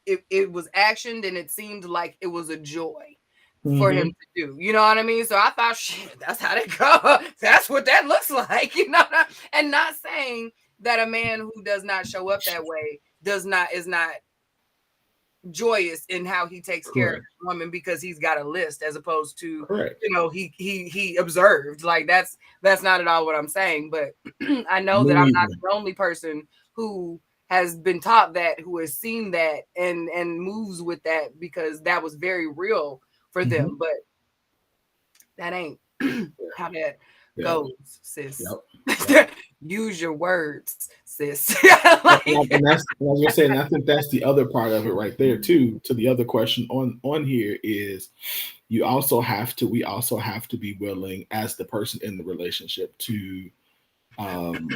it was actioned, and it seemed like it was a joy for him to do. You know what I mean? So I thought, shit, that's how they go. That's what that looks like. You know, and not saying that a man who does not show up that way is not joyous in how he takes care of Correct. the woman, because he's got a list, as opposed to, Correct. you know, he observed. Like, that's not at all what I'm saying. But I know that Me I'm not neither. the only person who has been taught that, who has seen that, and moves with that, because that was very real for them. But that ain't how that Yeah. goes, sis. Yep. Yep. Use your words, sis. And that's, as you're saying, I think that's the other part of it right there too. To the other question on here is, we also have to be willing, as the person in the relationship, um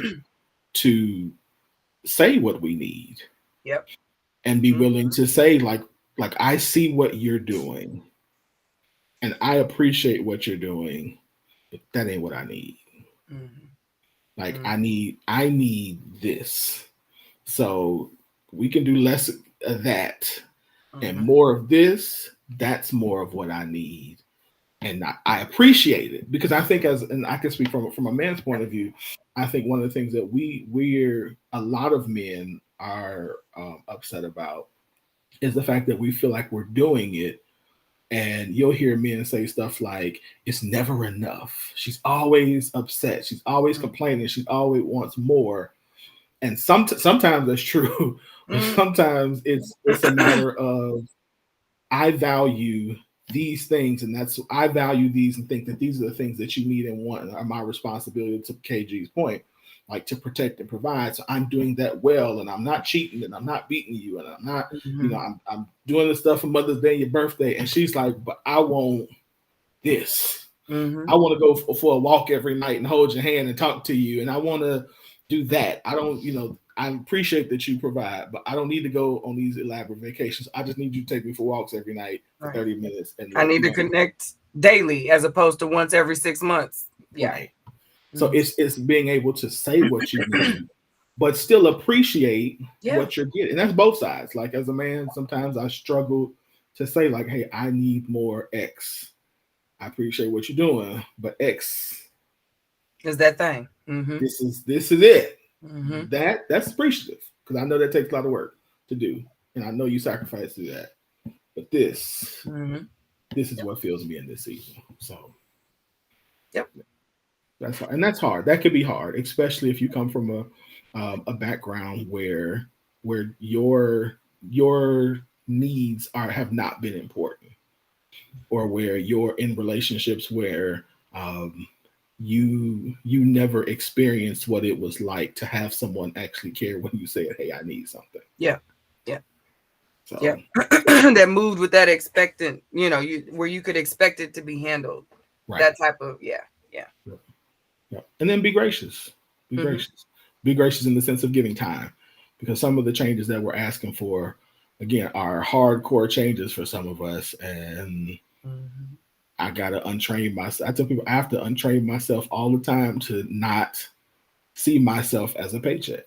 to say what we need, Yep. and be willing to say, like I see what you're doing and I appreciate what you're doing, but that ain't what I need. Mm-hmm. Like, Mm-hmm. I need this. So we can do less of that and more of this. That's more of what I need. And I appreciate it, because I think, and I can speak from a man's point of view, I think one of the things that we're a lot of men are upset about is the fact that we feel like we're doing it. And you'll hear men say stuff like, it's never enough. She's always upset. She's always complaining. She always wants more. And sometimes that's true, but sometimes it's a matter of, I value these things, and I value these and think that these are the things that you need and want, and are my responsibility, to KG's point, like to protect and provide. So I'm doing that well, and I'm not cheating, and I'm not beating you, and I'm not, you know, I'm doing the stuff for Mother's Day, your birthday. And she's like, but I want this. I want to go for a walk every night and hold your hand and talk to you, and I want to do that. I don't, you know, I appreciate that you provide, but I don't need to go on these elaborate vacations. I just need you to take me for walks every night for 30 minutes. And I need to connect daily, as opposed to once every 6 months. Yeah. Right. So it's being able to say what you need, but still appreciate what you're getting. And that's both sides. Like, as a man, sometimes I struggle to say, like, hey, I need more X. I appreciate what you're doing, but X is that thing. This is it. Mm-hmm. That's appreciative, because I know that takes a lot of work to do, and I know you sacrifice to that. But this is what fills me in this season. So, that's hard. And that's hard. That could be hard, especially if you come from a background where your needs have not been important, or where you're in relationships where you never experienced what it was like to have someone actually care when you said, hey, I need something. So that moved with that expectant, you know, where you could expect it to be handled. Right. That type of yeah. And then be gracious. Be gracious in the sense of giving time, because some of the changes that we're asking for, again, are hardcore changes for some of us. And I got to untrain myself. I tell people I have to untrain myself all the time to not see myself as a paycheck.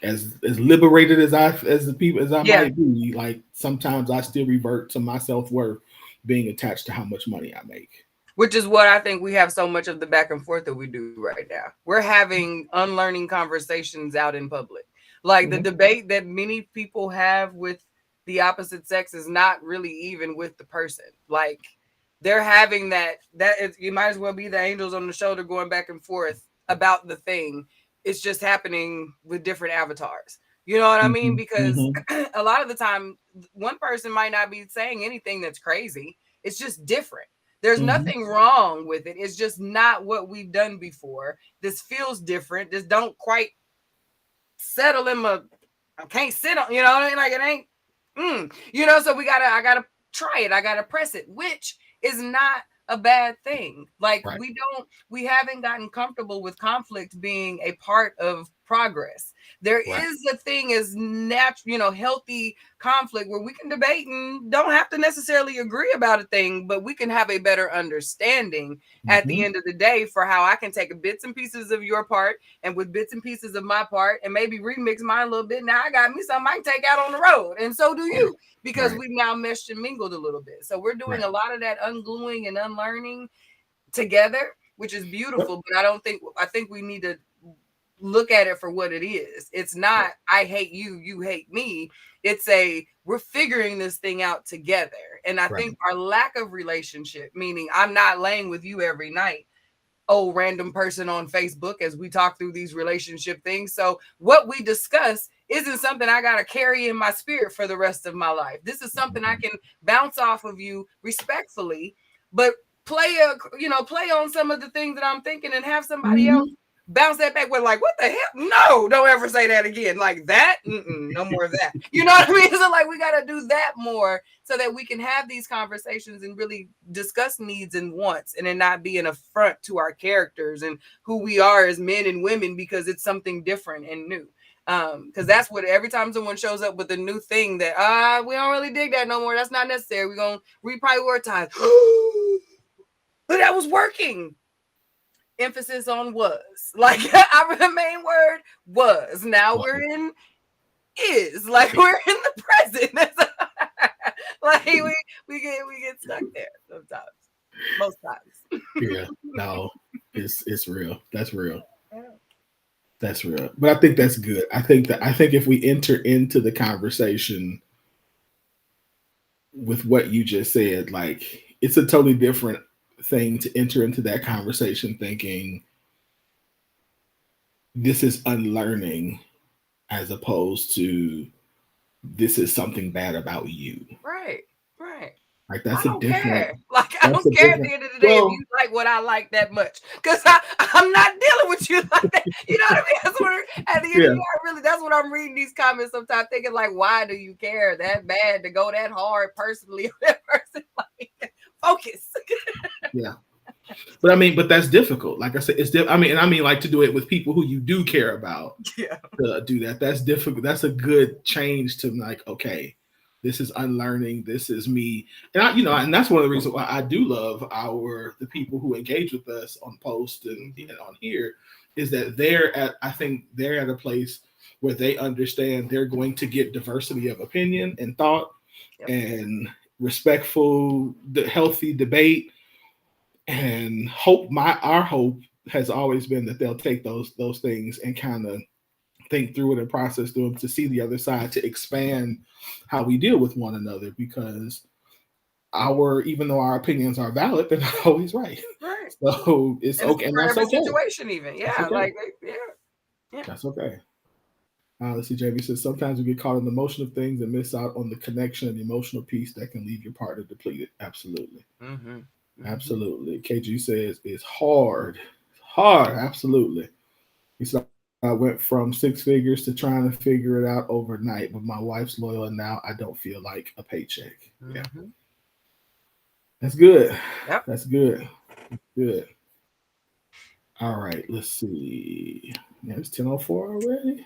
As liberated as I might be, like, sometimes I still revert to my self-worth being attached to how much money I make. Which is what I think we have so much of the back and forth that we do right now. We're having unlearning conversations out in public. Like, the debate that many people have with the opposite sex is not really even with the person. Like, they're having you might as well be the angels on the shoulder going back and forth about the thing. It's just happening with different avatars. You know what I mean? Mhm, Because mhm. a lot of the time, one person might not be saying anything that's crazy. It's just different. There's Mhm. nothing wrong with it. It's just not what we've done before. This feels different. This don't quite settle in my. I can't sit on. You know what I mean? Like it ain't. You know. So I gotta try it. I gotta press it, which is not a bad thing. Like Right. we haven't gotten comfortable with conflict being a part of progress. There Right. is a thing as natural, healthy conflict where we can debate and don't have to necessarily agree about a thing, but we can have a better understanding at the Mhm. end of the day for how I can take bits and pieces of your part and with bits and pieces of my part and maybe remix mine a little bit. Now I got me something I can take out on the road, and so do you, because Right. we've now meshed and mingled a little bit. So we're doing Right. a lot of that ungluing and unlearning together, which is Yep. beautiful. But I think we need to look at it for what it is. It's not I hate you, you hate me. It's we're figuring this thing out together. And I Right. think our lack of relationship, meaning I'm not laying with you every night, oh random person on Facebook, as we talk through these relationship things. So what we discuss isn't something I got to carry in my spirit for the rest of my life. This is something I can bounce off of you respectfully, but play on some of the things that I'm thinking and have somebody else Mhm. bounce that back with like, what the hell? No, don't ever say that again. Like that. No more of that. You know what I mean? So like, we got to do that more so that we can have these conversations and really discuss needs and wants, and then not be an affront to our characters and who we are as men and women because it's something different and new. Because that's what every time someone shows up with a new thing that we don't really dig that no more. That's not necessary. We're gonna reprioritize. But that was working. Emphasis on was. Like our main word was. Now we're in is. Like we're in the present. Like we get stuck there sometimes. Most times. Yeah. No, it's real. That's real. Yeah. That's real. But I think that's good. I think if we enter into the conversation with what you just said, like it's a totally different thing to enter into that conversation thinking this is unlearning as opposed to this is something bad about you. Right. Right. Like I that's a don't different care. Like I that's a don't care at different the end of the day if well, you like what I like that much, because I'm not dealing with you like that. You know what I mean? That's what at the end of yeah, the day, that's what I'm reading these comments sometimes, thinking like, why do you care that bad to go that hard personally? That person, like, focus. yeah. But that's difficult. Like I said, I mean, like to do it with people who you do care about. Yeah. To do that, that's difficult. That's a good change to like, okay, this is unlearning. This is me, and and that's one of the reasons why I do love the people who engage with us on post and on here, is that I think they're at a place where they understand they're going to get diversity of opinion and thought Yep. and respectful, healthy debate and hope. Our hope has always been that they'll take those things and kind of think through it and process through them to see the other side, to expand how we deal with one another, because even though our opinions are valid, they're not always right. Right. So it's And it's okay, and for that's every okay. situation, even. That's Yeah. okay. Like, yeah. That's okay. Let's see, JB says sometimes we get caught in the motion of things and miss out on the connection and the emotional piece that can leave your partner depleted. Absolutely. Mm-hmm. Absolutely. KG says it's hard. Hard. Absolutely. He said, I went from six figures to trying to figure it out overnight, but my wife's loyal and now I don't feel like a paycheck. Yeah. Mm-hmm. That's good. Yep. That's good. Good. All right. Let's see. Yeah, it's 10:04 already.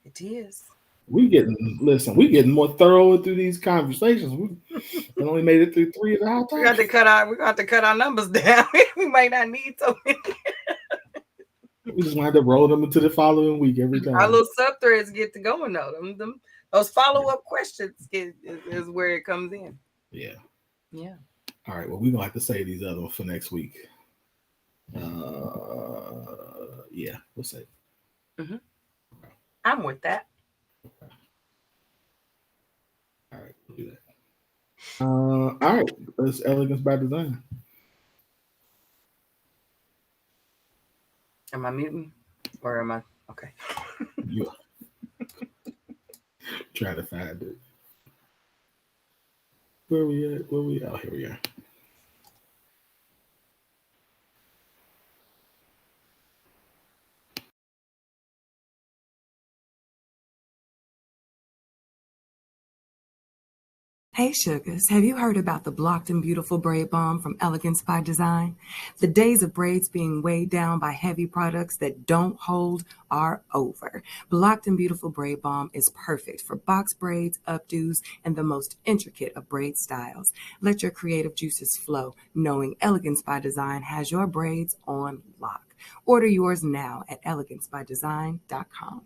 It is. We getting more thorough through these conversations. We only made it through three of the hot We got topics. we got to cut our numbers down. We might not need so many. We just wanted to roll them into the following week every Our time. little sub threads get to going though. Those follow up questions is where it comes in. Yeah. Yeah. All right. Well, we're gonna have to save these other ones for next week. Yeah, we'll save. Mm-hmm. I'm with that. All right, we'll do that. All right. That's elegance by design. Am I muting or am I okay? You try to find it. Where we at? Where we? Oh, here we are. Hey Sugars, have you heard about the Blocked and Beautiful Braid Balm from Elegance by Design? The days of braids being weighed down by heavy products that don't hold are over. Blocked and Beautiful Braid Balm is perfect for box braids, updos, and the most intricate of braid styles. Let your creative juices flow, knowing Elegance by Design has your braids on lock. Order yours now at elegancebydesign.com.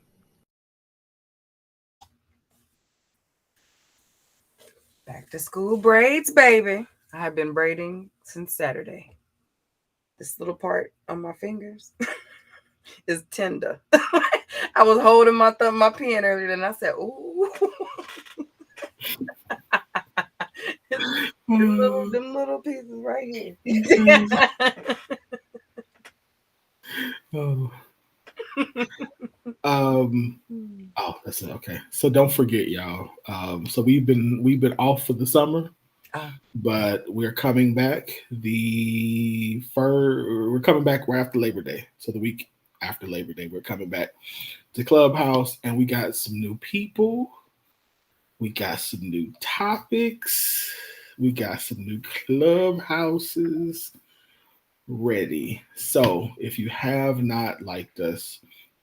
Back to school braids, baby. I have been braiding since Saturday. This little part on my fingers is tender. I was holding my pen earlier, and I said, "Ooh." them little pieces right here. Oh. Oh, that's it. Okay. So don't forget, y'all. So we've been off for the summer, but we're coming back we're coming back right after Labor Day. So the week after Labor Day, we're coming back to Clubhouse, and we got some new people. We got some new topics. We got some new clubhouses ready. So if you have not liked us,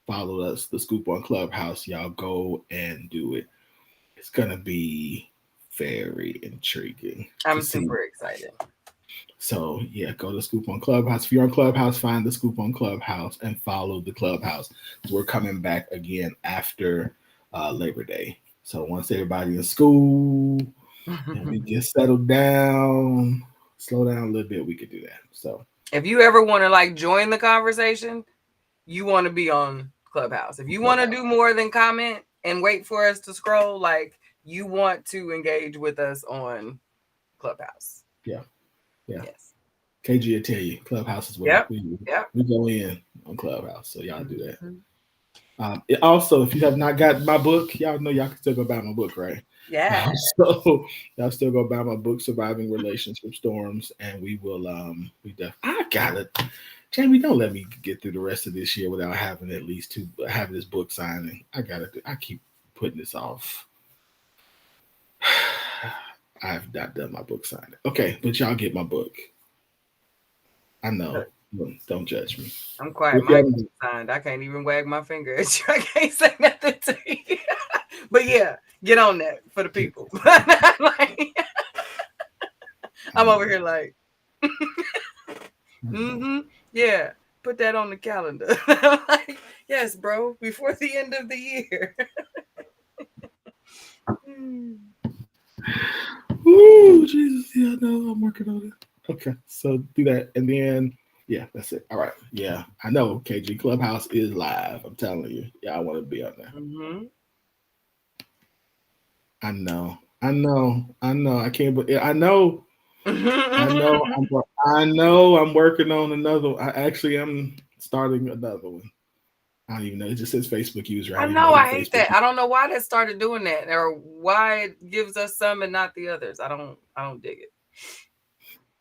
followed us, the Scoop on Clubhouse, y'all go and do it. It's gonna be very intriguing. I'm super excited. So yeah, go to Scoop on Clubhouse. If you're on Clubhouse, find the Scoop on Clubhouse and follow the Clubhouse. We're coming back again after Labor Day. So once everybody in school and we get settled down, slow down a little bit, we could do that. So if you ever want to like join the conversation, you want to be on Clubhouse. If you want to do more than comment and wait for us to scroll, like you want to engage with us on Clubhouse. Yeah. Yes. KG will tell you Clubhouse is where we go in on Clubhouse. So y'all do that. Also, if you have not gotten my book, y'all know y'all can still go buy my book, right? Yeah. So y'all still go buy my book, Surviving Relationship Storms, and we will. I got it. Jamie, don't let me get through the rest of this year without having at least having this book signing. I got it. I keep putting this off. I've not done my book signing. Okay, but y'all get my book. I know. Don't judge me. I'm quiet. My book signed. I can't even wag my finger at you. I can't say nothing to you. But yeah, get on that for the people. I'm over here like, yeah, put that on the calendar. Like, yes, bro, before the end of the year. Ooh, Jesus, yeah, no, I'm working on it. Okay, so do that, and then yeah, that's it. All right, yeah, I know. KG Clubhouse is live. I'm telling you, yeah, I want to be on there. I know. I can't. But I know. I know. I'm working on another one. I actually am starting another one. I don't even know. It just says Facebook user. I know. I hate that. I don't know why that started doing that, or why it gives us some and not the others. I don't dig it.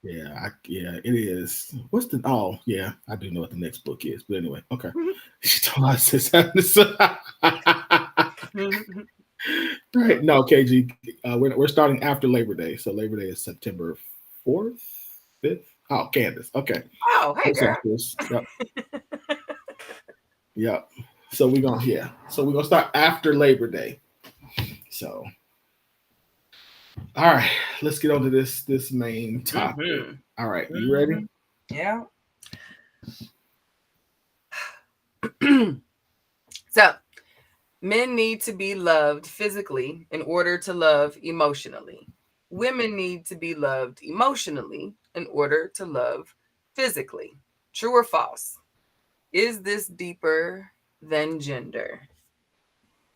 Yeah, it is. What's the? Oh, yeah, I do know what the next book is. But anyway, okay. She told us this. Right. No, KG. We're starting after Labor Day. So Labor Day is September 4th, 5th. Oh, Candace. Okay. Oh, hey, girl. Yep. Yep. So we're gonna start after Labor Day. So all right, let's get on to this main topic. All right, you ready? Yeah. So men need to be loved physically in order to love emotionally. Women need to be loved emotionally in order to love physically. True or false? Is this deeper than gender?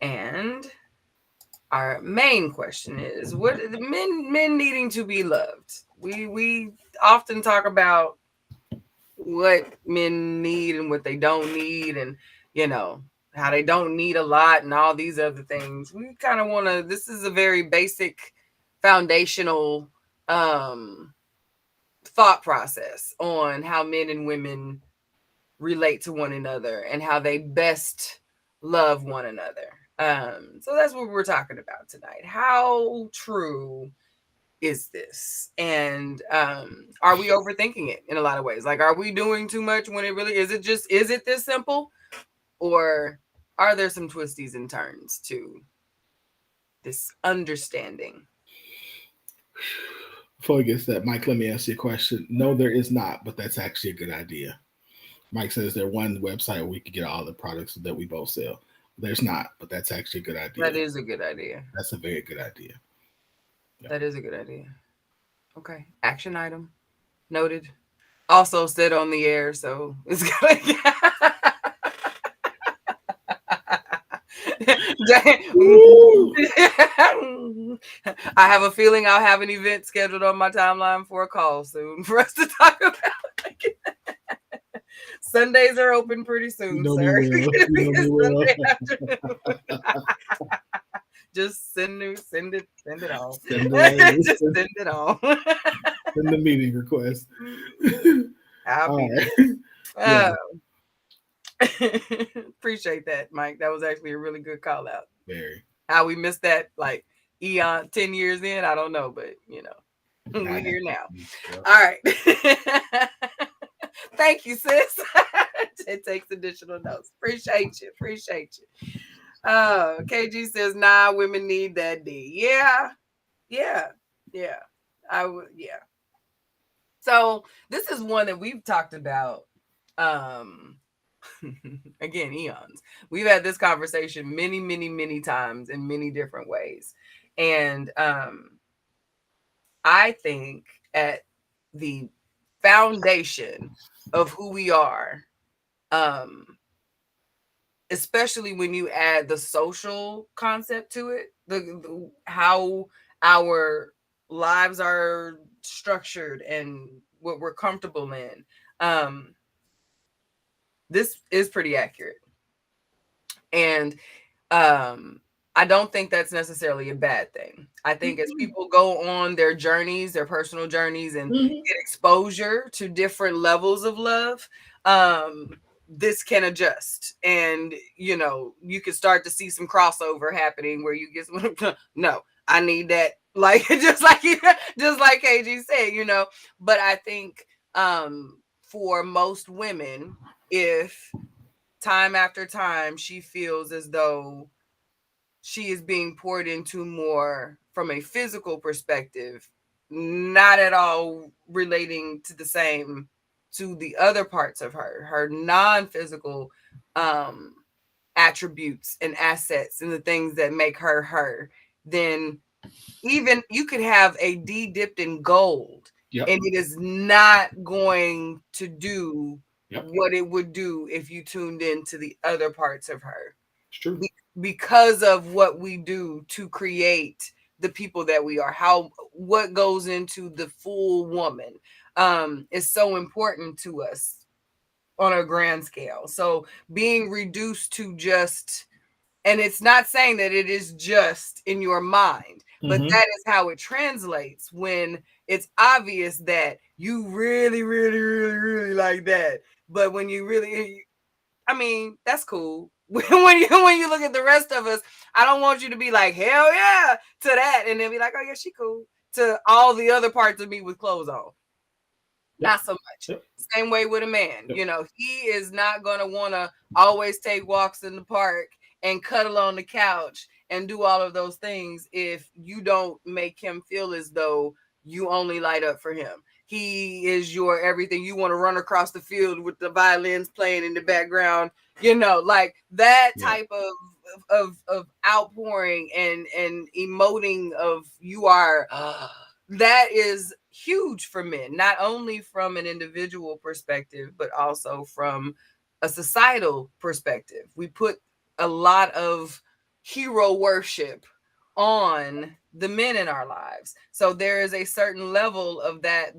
And our main question is, what men needing to be loved? We often talk about what men need and what they don't need, and how they don't need a lot and all these other things. We kind of want to, this is a very basic foundational thought process on how men and women relate to one another and how they best love one another. So that's what we're talking about tonight. How true is this? And are we overthinking it in a lot of ways? Like, are we doing too much when it really is it this simple? Or are there some twisties and turns to this understanding? Before we get to that, Mike, let me ask you a question. No, there is not, but that's actually a good idea. Mike says there's one website where we could get all the products that we both sell. There's not, but that's actually a good idea. That is a good idea. That's a very good idea. Yeah. That is a good idea. Okay. Action item. Noted. Also said on the air, so it's gonna I have a feeling I'll have an event scheduled on my timeline for a call soon for us to talk about. Sundays are open pretty soon, sir. Sunday afternoon. Just send it all. Just send it all. Send the meeting request. I'll be there. Appreciate that, Mike. That was actually a really good call out. Very. How we missed that, like 10 years in, I don't know, but we're here now. Yep. All right. Thank you, sis. It takes additional notes. Appreciate you. KG says, nah, women need that D. Yeah. I would, yeah. So this is one that we've talked about. Again, eons. We've had this conversation many, many, many times in many different ways. And I think at the foundation of who we are, especially when you add the social concept to it, the how our lives are structured and what we're comfortable in, this is pretty accurate. And I don't think that's necessarily a bad thing. I think as people go on their journeys, their personal journeys, and get exposure to different levels of love, this can adjust. And, you can start to see some crossover happening where you get, no, I need that. Like, just like KG said, but I think for most women, if time after time she feels as though she is being poured into more from a physical perspective, not at all relating to the other parts of her non-physical attributes and assets and the things that make her, then even you could have a D dipped in gold, and it is not going to do what it would do if you tuned into the other parts of her. It's true. Because of what we do to create the people that we are, what goes into the full woman is so important to us on a grand scale. So being reduced to just, and it's not saying that it is just in your mind, but that is how it translates when it's obvious that you really, really, really, really like that. But when you really, that's cool. When you look at the rest of us, I don't want you to be like, hell yeah, to that. And then be like, oh yeah, she cool. To all the other parts of me with clothes on. Not so much. Same way with a man. He is not going to want to always take walks in the park and cuddle on the couch and do all of those things if you don't make him feel as though you only light up for him. He is your everything. You want to run across the field with the violins playing in the background, like that type of outpouring and emoting of you are, that is huge for men, not only from an individual perspective, but also from a societal perspective. We put a lot of hero worship on the men in our lives. So there is a certain level of that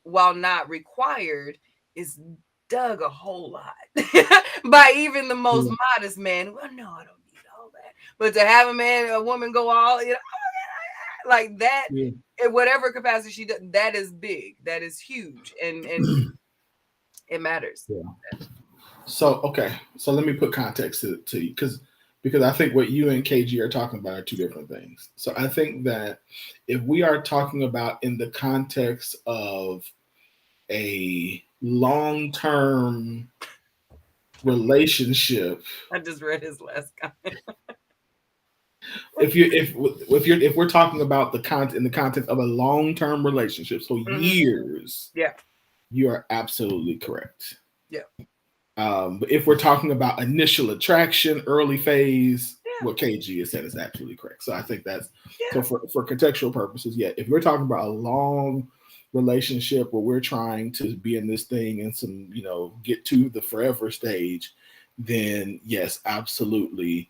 while not required, is dug a whole lot by even the most Yeah. modest man. Well, no, I don't need all that. But to have a woman go all, like that, Yeah. in whatever capacity she does, that is big. That is huge. And it matters. Yeah. So okay, so let me put context to you because I think what you and KG are talking about are two different things. So I think that if we are talking about in the context of a long-term relationship, I just read his last comment. if we're talking about the content in the context of a long-term relationship, so years, Yeah. you are absolutely correct. Yeah. But if we're talking about initial attraction, early phase, Yeah. what KG has said is absolutely correct. So I think that's Yeah. so for contextual purposes, yeah. If we're talking about a long relationship where we're trying to be in this thing and some, get to the forever stage, then yes, absolutely.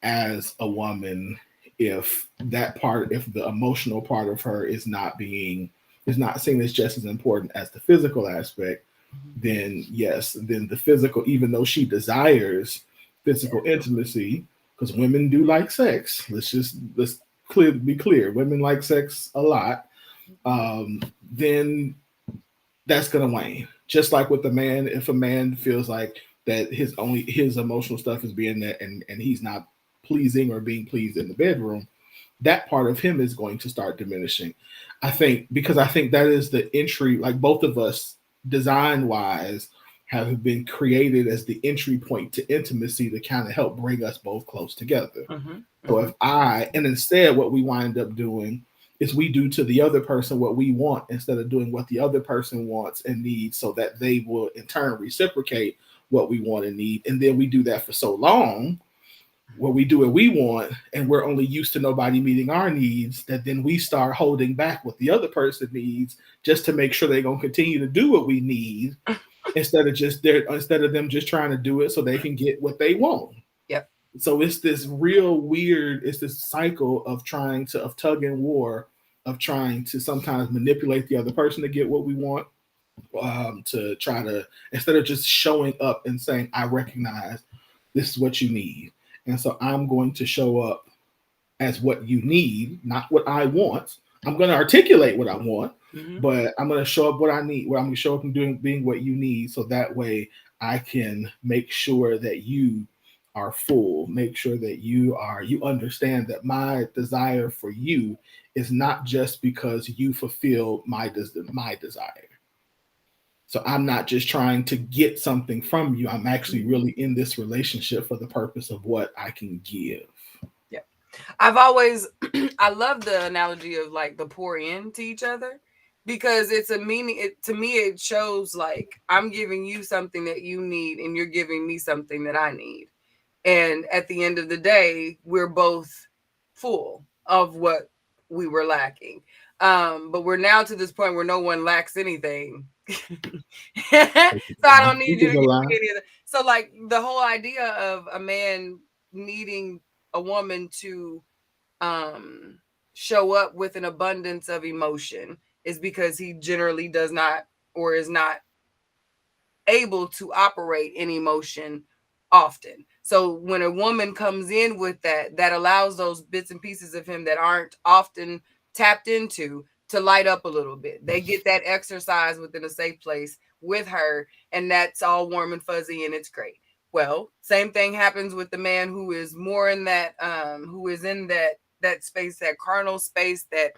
As a woman, if the emotional part of her is not seen as just as important as the physical aspect, then yes, then the physical, even though she desires physical intimacy, because women do like sex. Let's be clear. Women like sex a lot. Then that's gonna wane. Just like with the man, if a man feels like that his emotional stuff is being that and he's not pleasing or being pleased in the bedroom, that part of him is going to start diminishing. I think because I think that is the entry, like both of us design wise have been created as the entry point to intimacy to kind of help bring us both close together. So and instead what we wind up doing is we do to the other person what we want instead of doing what the other person wants and needs, so that they will in turn reciprocate what we want and need. And then we do that for so long where we do what we want and we're only used to nobody meeting our needs, that then we start holding back what the other person needs just to make sure they're going to continue to do what we need instead of them just trying to do it so they can get what they want. Yep. So it's this cycle of tug and war, of trying to sometimes manipulate the other person to get what we want, to try to, instead of just showing up and saying, I recognize this is what you need. And so I'm going to show up as what you need, not what I want. I'm going to articulate what I want, but I'm going to show up what I need. Where I'm going to show up and being what you need, so that way I can make sure that you are full. Make sure that you understand that my desire for you is not just because you fulfill my desire. So I'm not just trying to get something from you. I'm actually really in this relationship for the purpose of what I can give. Yeah. I've always, I love the analogy of like the pour in to each other, because it's a meaning. To me, it shows like I'm giving you something that you need and you're giving me something that I need. And at the end of the day, we're both full of what we were lacking. But we're now to this point where no one lacks anything. So I don't need you to give me any of that. So like the whole idea of a man needing a woman to show up with an abundance of emotion is because he generally does not, or is not able to operate in emotion often. So when a woman comes in with that allows those bits and pieces of him that aren't often tapped into to light up a little bit. They get that exercise within a safe place with her, and that's all warm and fuzzy, and it's great. Well, same thing happens with the man who is more in that, who is in that space, that carnal space, that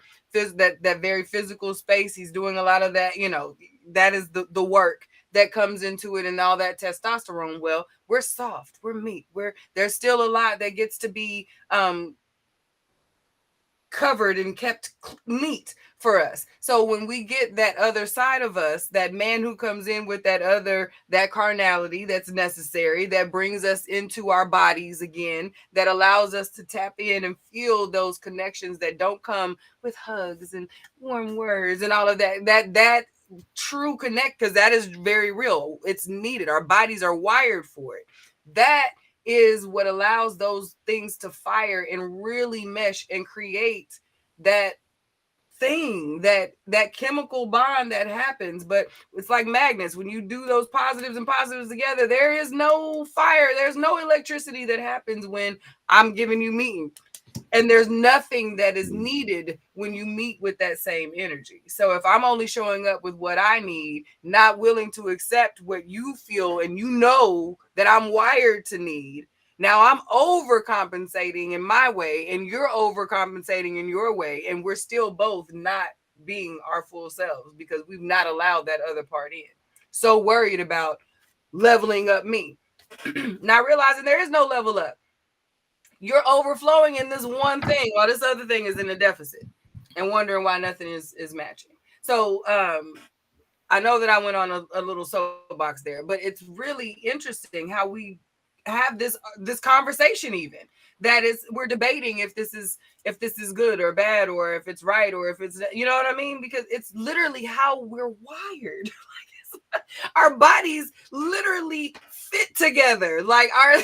very physical space. He's doing a lot of that, that is the work that comes into it, and all that testosterone. Well, we're soft, we're meat, there's still a lot that gets to be covered and kept neat for us. So when we get that other side of us, that man who comes in with that carnality that's necessary, that brings us into our bodies again, that allows us to tap in and feel those connections that don't come with hugs and warm words and all of that true connect, because that is very real. It's needed. Our bodies are wired for it. That is what allows those things to fire and really mesh and create that thing, that chemical bond that happens. But it's like magnets. When you do those positives and positives together, there is no fire, there's no electricity that happens when I'm giving you meat. And there's nothing that is needed when you meet with that same energy. So if I'm only showing up with what I need, not willing to accept what you feel and you know that I'm wired to need, now I'm overcompensating in my way and you're overcompensating in your way. And we're still both not being our full selves because we've not allowed that other part in. So worried about leveling up me, not realizing there is no level up. You're overflowing in this one thing while this other thing is in a deficit and wondering why nothing is matching. So I know that I went on a little soapbox there, but it's really interesting how we have this conversation, even that is, we're debating if this is good or bad, or if it's right, or if it's, you know what I mean, because it's literally how we're wired. Our bodies literally fit together, like our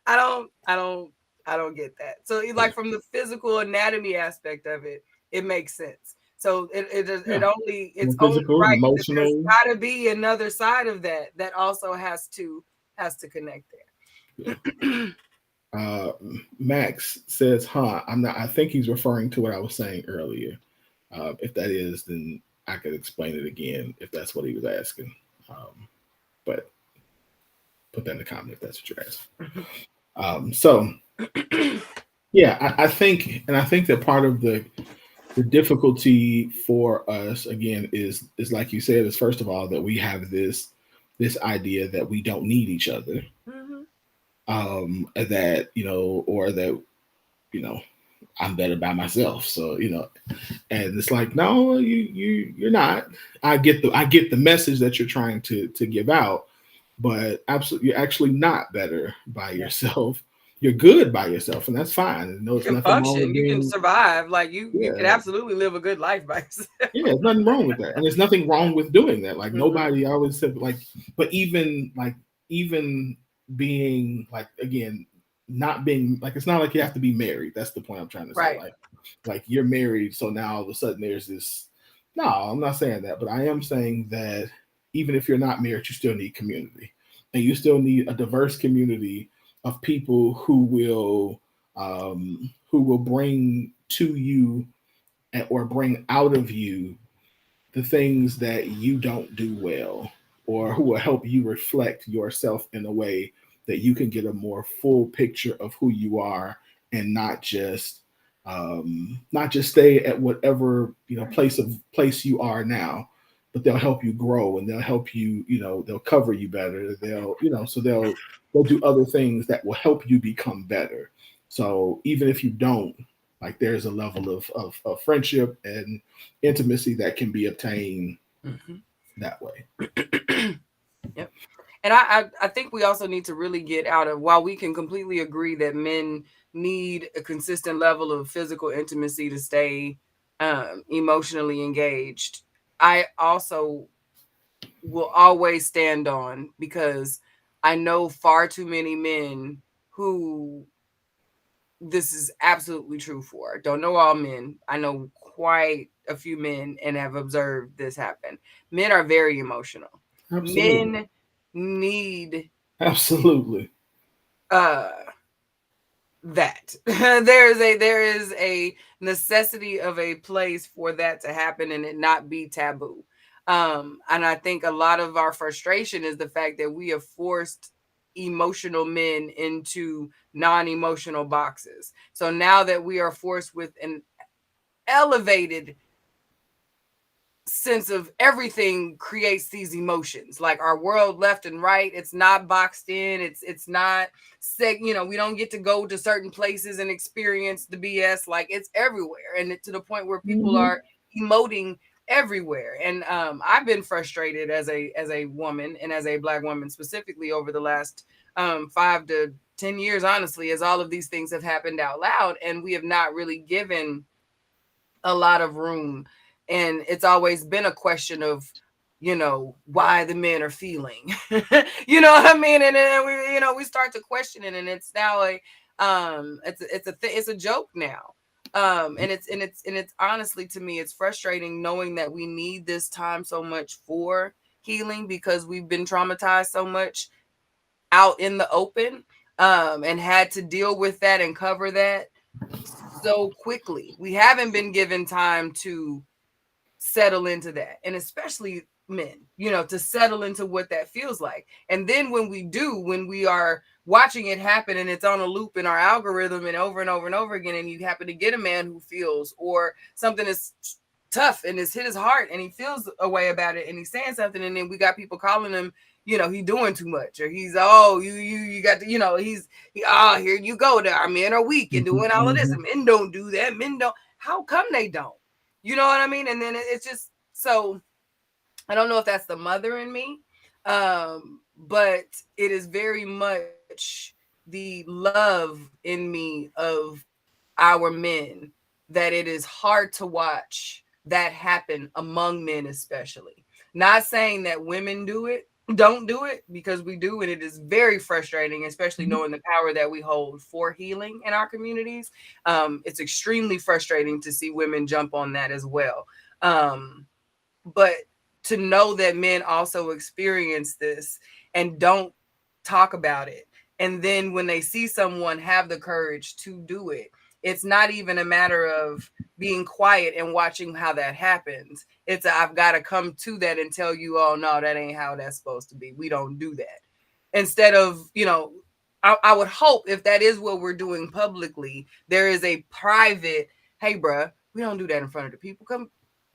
I don't get that. So like from the physical anatomy aspect of it, it makes sense. So it's only physical, right that there's emotional. got to be another side of that also has to connect there. Yeah. Max says, "Huh? I'm not. I think he's referring to what I was saying earlier. If that is, then I could explain it again if that's what he was asking. But put that in the comment if that's what you're asking. So, yeah, I think, and I think that part of the difficulty for us again is like you said, is first of all that we have this idea that we don't need each other, that or that I'm better by myself. So and it's like, no, you're not. I get the message that you're trying to give out, but absolutely, you're actually not better by yourself. You're good by yourself, and that's fine. And You there's can nothing wrong function, with you can being. survive, like you can Yeah, absolutely live a good life by yourself. yeah, there's nothing wrong with that, and there's nothing wrong with doing that. Like Mhm. nobody, I always said, like, but even being like, again, not being like, it's not like you have to be married. That's the point I'm trying to say. Right. Like you're married, so now all of a sudden there's this. No, I'm not saying that, but I am saying that even if you're not married, you still need community, and you still need a diverse community of people who will bring to you or bring out of you the things that you don't do well, or who will help you reflect yourself in a way that you can get a more full picture of who you are, and not just stay at whatever place you are now, but they'll help you grow, and they'll help you, they'll cover you better, so they'll do other things that will help you become better. So even if you don't, like, there's a level of friendship and intimacy that can be obtained that way. Yep. And I think we also need to really get out of, while we can completely agree that men need a consistent level of physical intimacy to stay emotionally engaged, I also will always stand on, because I know far too many men who this is absolutely true for. Don't know all men. I know quite a few men and have observed this happen. Men are very emotional. Absolutely. Men need Absolutely. uh that. there is a necessity of a place for that to happen and it not be taboo. And I think a lot of our frustration is the fact that we have forced emotional men into non-emotional boxes. So now that we are forced with an elevated sense of everything creates these emotions, like our world left and right, it's not boxed in, it's not we don't get to go to certain places and experience the BS, like it's everywhere, and to the point where people Mhm. are emoting everywhere. And I've been frustrated as a woman, and as a Black woman specifically, over the last 5 to 10 years, honestly, as all of these things have happened out loud, and we have not really given a lot of room. And it's always been a question of, why the men are feeling, you know what I mean? And then we start to question it, and it's now it's a joke now. And it's honestly, to me, it's frustrating knowing that we need this time so much for healing because we've been traumatized so much out in the open, and had to deal with that and cover that so quickly. We haven't been given time to settle into that, and especially men, to settle into what that feels like. And then when we do, when we are watching it happen and it's on a loop in our algorithm and over and over again, and you happen to get a man who feels, or something is tough and it's hit his heart and he feels a way about it and he's saying something, and then we got people calling him, he doing too much, or he's, oh, you got to, here you go, there our men are weak and doing all of this, and men don't do that, men don't. How come they don't? You know what I mean? And then it's just, so I don't know if that's the mother in me, but it is very much the love in me of our men, that it is hard to watch that happen among men, especially. Not saying that women don't do it, because we do, and it is very frustrating, especially knowing the power that we hold for healing in our communities. It's extremely frustrating to see women jump on that as well. But to know that men also experience this and don't talk about it, and then when they see someone have the courage to do it, it's not even a matter of being quiet and watching how that happens. It's I've got to come to that and tell you, oh no, that ain't how that's supposed to be. We don't do that. Instead of, I would hope, if that is what we're doing publicly, there is a private, hey bruh, we don't do that in front of the people.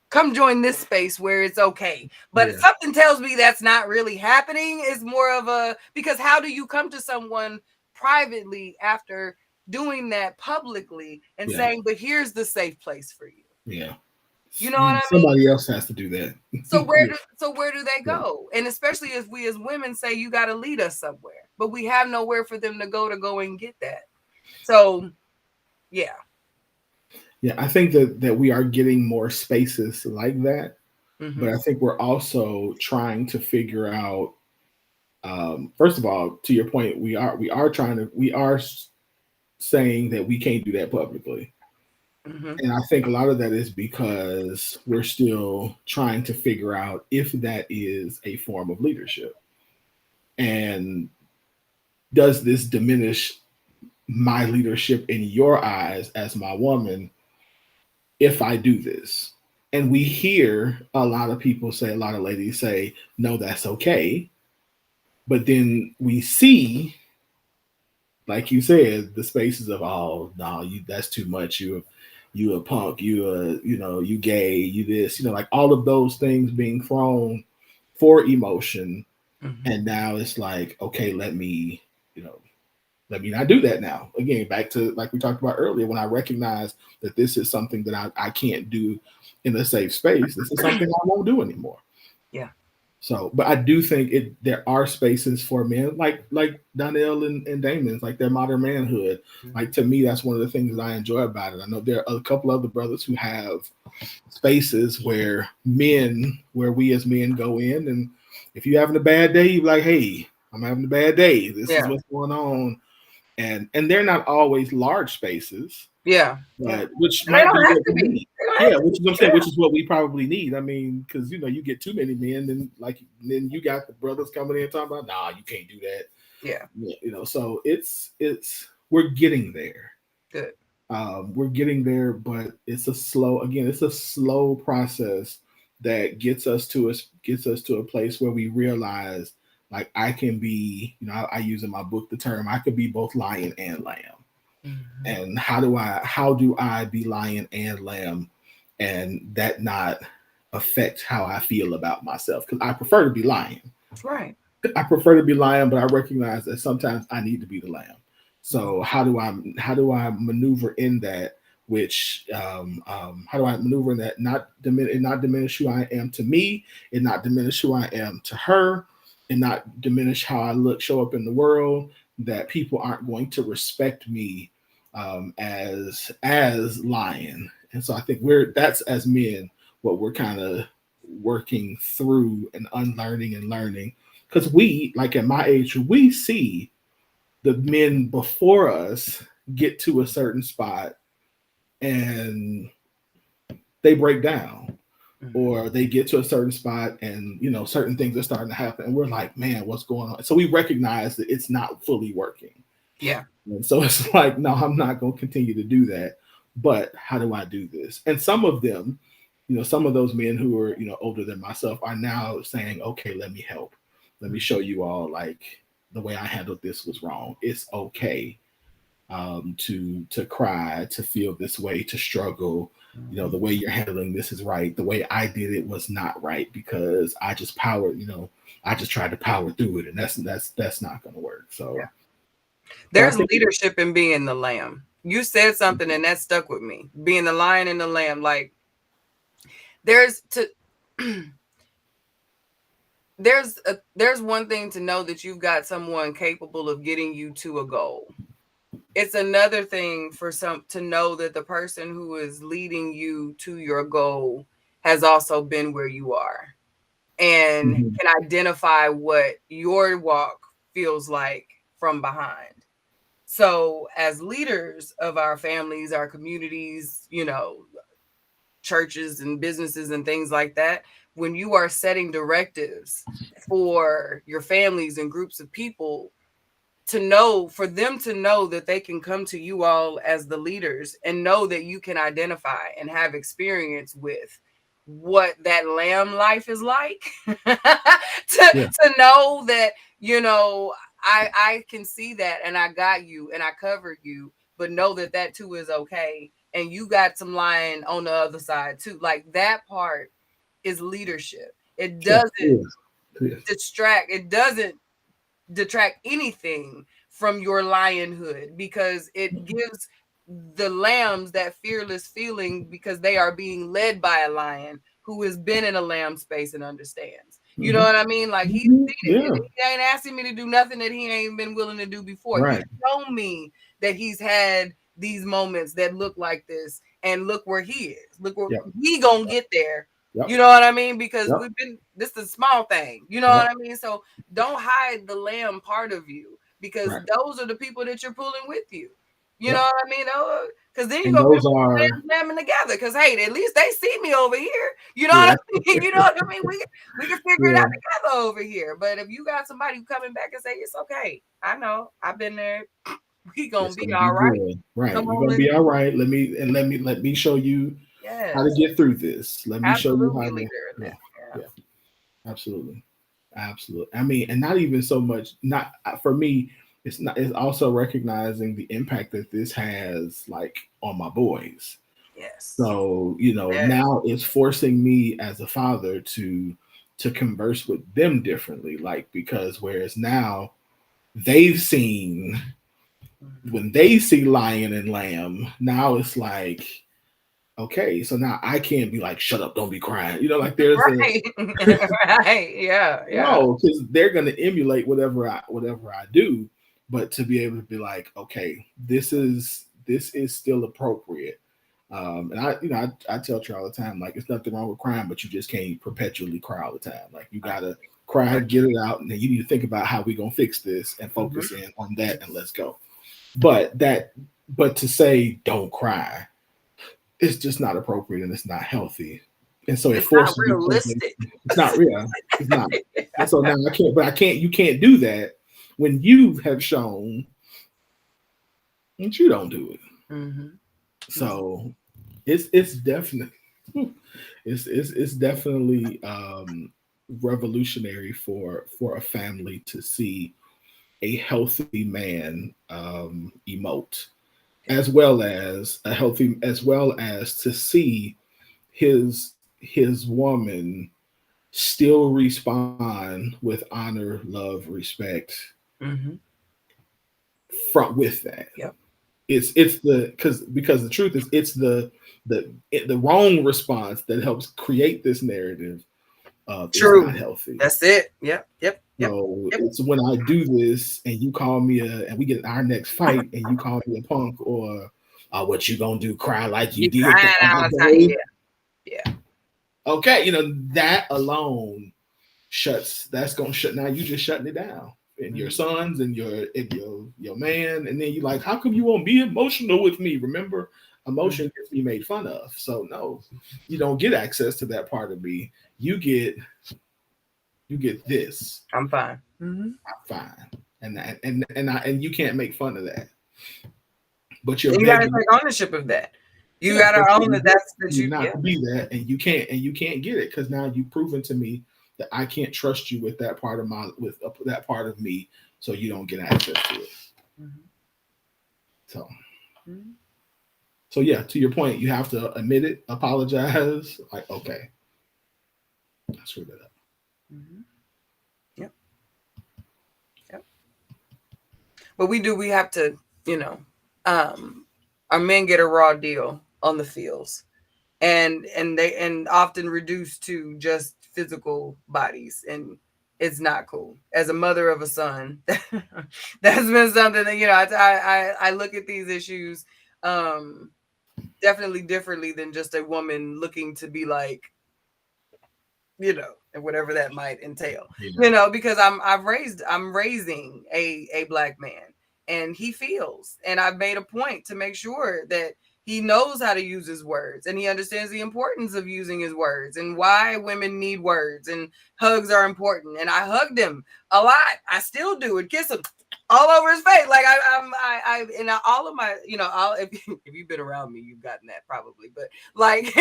Come join this space where it's okay. But something tells me that's not really happening. It's more of a, because how do you come to someone privately after doing that publicly and saying, but here's the safe place for you? Yeah. You know what I mean? Somebody else has to do that. So where do they go? And especially if we as women say, you got to lead us somewhere, but we have nowhere for them to go and get that. So yeah. Yeah, I think that we are getting more spaces like that, but I think we're also trying to figure out. First of all, to your point, we are saying that we can't do that publicly, and I think a lot of that is because we're still trying to figure out if that is a form of leadership, and does this diminish my leadership in your eyes as my woman if I do this? And we hear a lot of people say, a lot of ladies say, no, that's okay. But then we see, like you said, the spaces of, oh no, that's too much. You a punk, you gay, you this, like all of those things being thrown for emotion. And now it's like, okay, let me not do that now. Again, back to like we talked about earlier, when I recognize that this is something that I can't do in a safe space, this is something I won't do anymore. Yeah. So, but I do think there are spaces for men like Donnell and Damon's, like their modern manhood. Like, to me, that's one of the things that I enjoy about it. I know there are a couple other brothers who have spaces where we as men go in, and if you're having a bad day, you're like, hey, I'm having a bad day. This is what's going on. And they're not always large spaces. Yeah. But which might be what we need. Yeah, which is what I'm saying, which is what we probably need. I mean, because you get too many men, and then you got the brothers coming in talking about, nah, you can't do that. Yeah. So it's we're getting there. Good. We're getting there, but it's a slow process that gets us to a place where we realize, like, I can be, I use in my book the term, I could be both lion and lamb. And how do I be lion and lamb, and that not affect how I feel about myself? Because I prefer to be lion. Right. I prefer to be lion, but I recognize that sometimes I need to be the lamb. So how do I maneuver in that? Which how do I maneuver in that? Not diminish who I am to me, and not diminish who I am to her, and not diminish how I show up in the world. That people aren't going to respect me as lion. And so I think that's as men what we're kind of working through and unlearning and learning, because we, like at my age, we see the men before us get to a certain spot, and they break down, Mm-hmm. or they get to a certain spot and certain things are starting to happen and we're like, man, what's going on? So we recognize that it's not fully working. Yeah. And so it's like, no, I'm not going to continue to do that. But how do I do this? And some of them, some of those men who are, older than myself are now saying, okay, let me help. Let me show you all, like, the way I handled this was wrong. It's okay to cry, to feel this way, to struggle. The way you're handling this is right. The way I did it was not right because I just I just tried to power through it, and that's not going to work. So yeah. There's leadership in being the lamb. You said something and that stuck with me. Being the lion and the lamb. Like there's one thing to know that you've got someone capable of getting you to a goal. It's another thing for some to know that the person who is leading you to your goal has also been where you are and can identify what your walk feels like from behind. So as leaders of our families, our communities, churches and businesses and things like that, when you are setting directives for your families and groups of people, for them to know that they can come to you all as the leaders and know that you can identify and have experience with what that lamb life is like to know that, I can see that and I got you and I covered you, but know that too is okay. And you got some lion on the other side too. Like that part is leadership. It doesn't distract. It doesn't detract anything from your lionhood because it gives the lambs that fearless feeling because they are being led by a lion who has been in a lamb space and understands. You know what I mean? Like he's seen it. He ain't asking me to do nothing that he ain't been willing to do before. Right. He's shown me that he's had these moments that look like this, and look where he is. Look where he gonna get there. Yep. You know what I mean? Because this is a small thing. You know what I mean? So don't hide the lamb part of you because those are the people that you're pulling with you. You know what I mean? Because then you're going to be lambing together because, hey, at least they see me over here. You know what I mean? You know what I mean? We can figure it out together over here. But if you got somebody coming back and say, it's okay. I know. I've been there. We going to be all right. Right. We're going to be all right. Let me show you how to get through this. Let me show you how to. Yeah. Absolutely. I mean, and not even so much, not for me, it's also recognizing the impact that this has like on my boys. Yes. So, now it's forcing me as a father to converse with them differently. Like, because whereas now they've seen, when they see lion and lamb, now it's like, okay, so now I can't be like, shut up, don't be crying. Like there's right. Yeah. No, because they're gonna emulate whatever I do, but to be able to be like, okay, this is still appropriate. And I tell Trey all the time, like, it's nothing wrong with crying, but you just can't perpetually cry all the time. Like, you gotta cry, get it out, and then you need to think about how we're gonna fix this and focus in on that and let's go. But to say don't cry, it's just not appropriate and it's not healthy. And so it forces not realistic. It's not real. It's not. And so now you can't do that when you have shown that you don't do it. So it's definitely it's definitely revolutionary for a family to see a healthy man emote, as well as to see his woman still respond with honor, love, respect with that. Yep. It's because the truth is it's the wrong response that helps create this narrative of True. It's not healthy. That's it. Yep. So it's when I do this and you call me and we get our next fight and you call me a punk or what you gonna do, cry like you did that. Yeah. Okay, that alone that's gonna shut. Now you just shutting it down, and your sons and your man, and then you like, how come you won't be emotional with me? Remember, Emotion gets me made fun of. So no, you don't get access to that part of me. You get this. I'm fine. I'm fine. And you can't make fun of that. But you're And you gotta begging take ownership of that. You gotta own that that's you you. not Yeah. to be that, and you can't get it because now you've proven to me that I can't trust you with that part of that part of me, so you don't get access to it. So. So yeah, to your point, you have to admit it, apologize. Like, okay, I screwed that up. Yep. Yep. But we have to, our men get a raw deal on the fields, and often reduced to just physical bodies, and it's not cool. As a mother of a son, that's been something that I look at these issues definitely differently than just a woman looking to be like, and whatever that might entail, because I'm raising a Black man, and he feels, and I've made a point to make sure that he knows how to use his words, and he understands the importance of using his words and why women need words, and hugs are important. And I hugged him a lot. I still do, and kiss him all over his face. Like all of my, if you've been around me, you've gotten that probably, but like,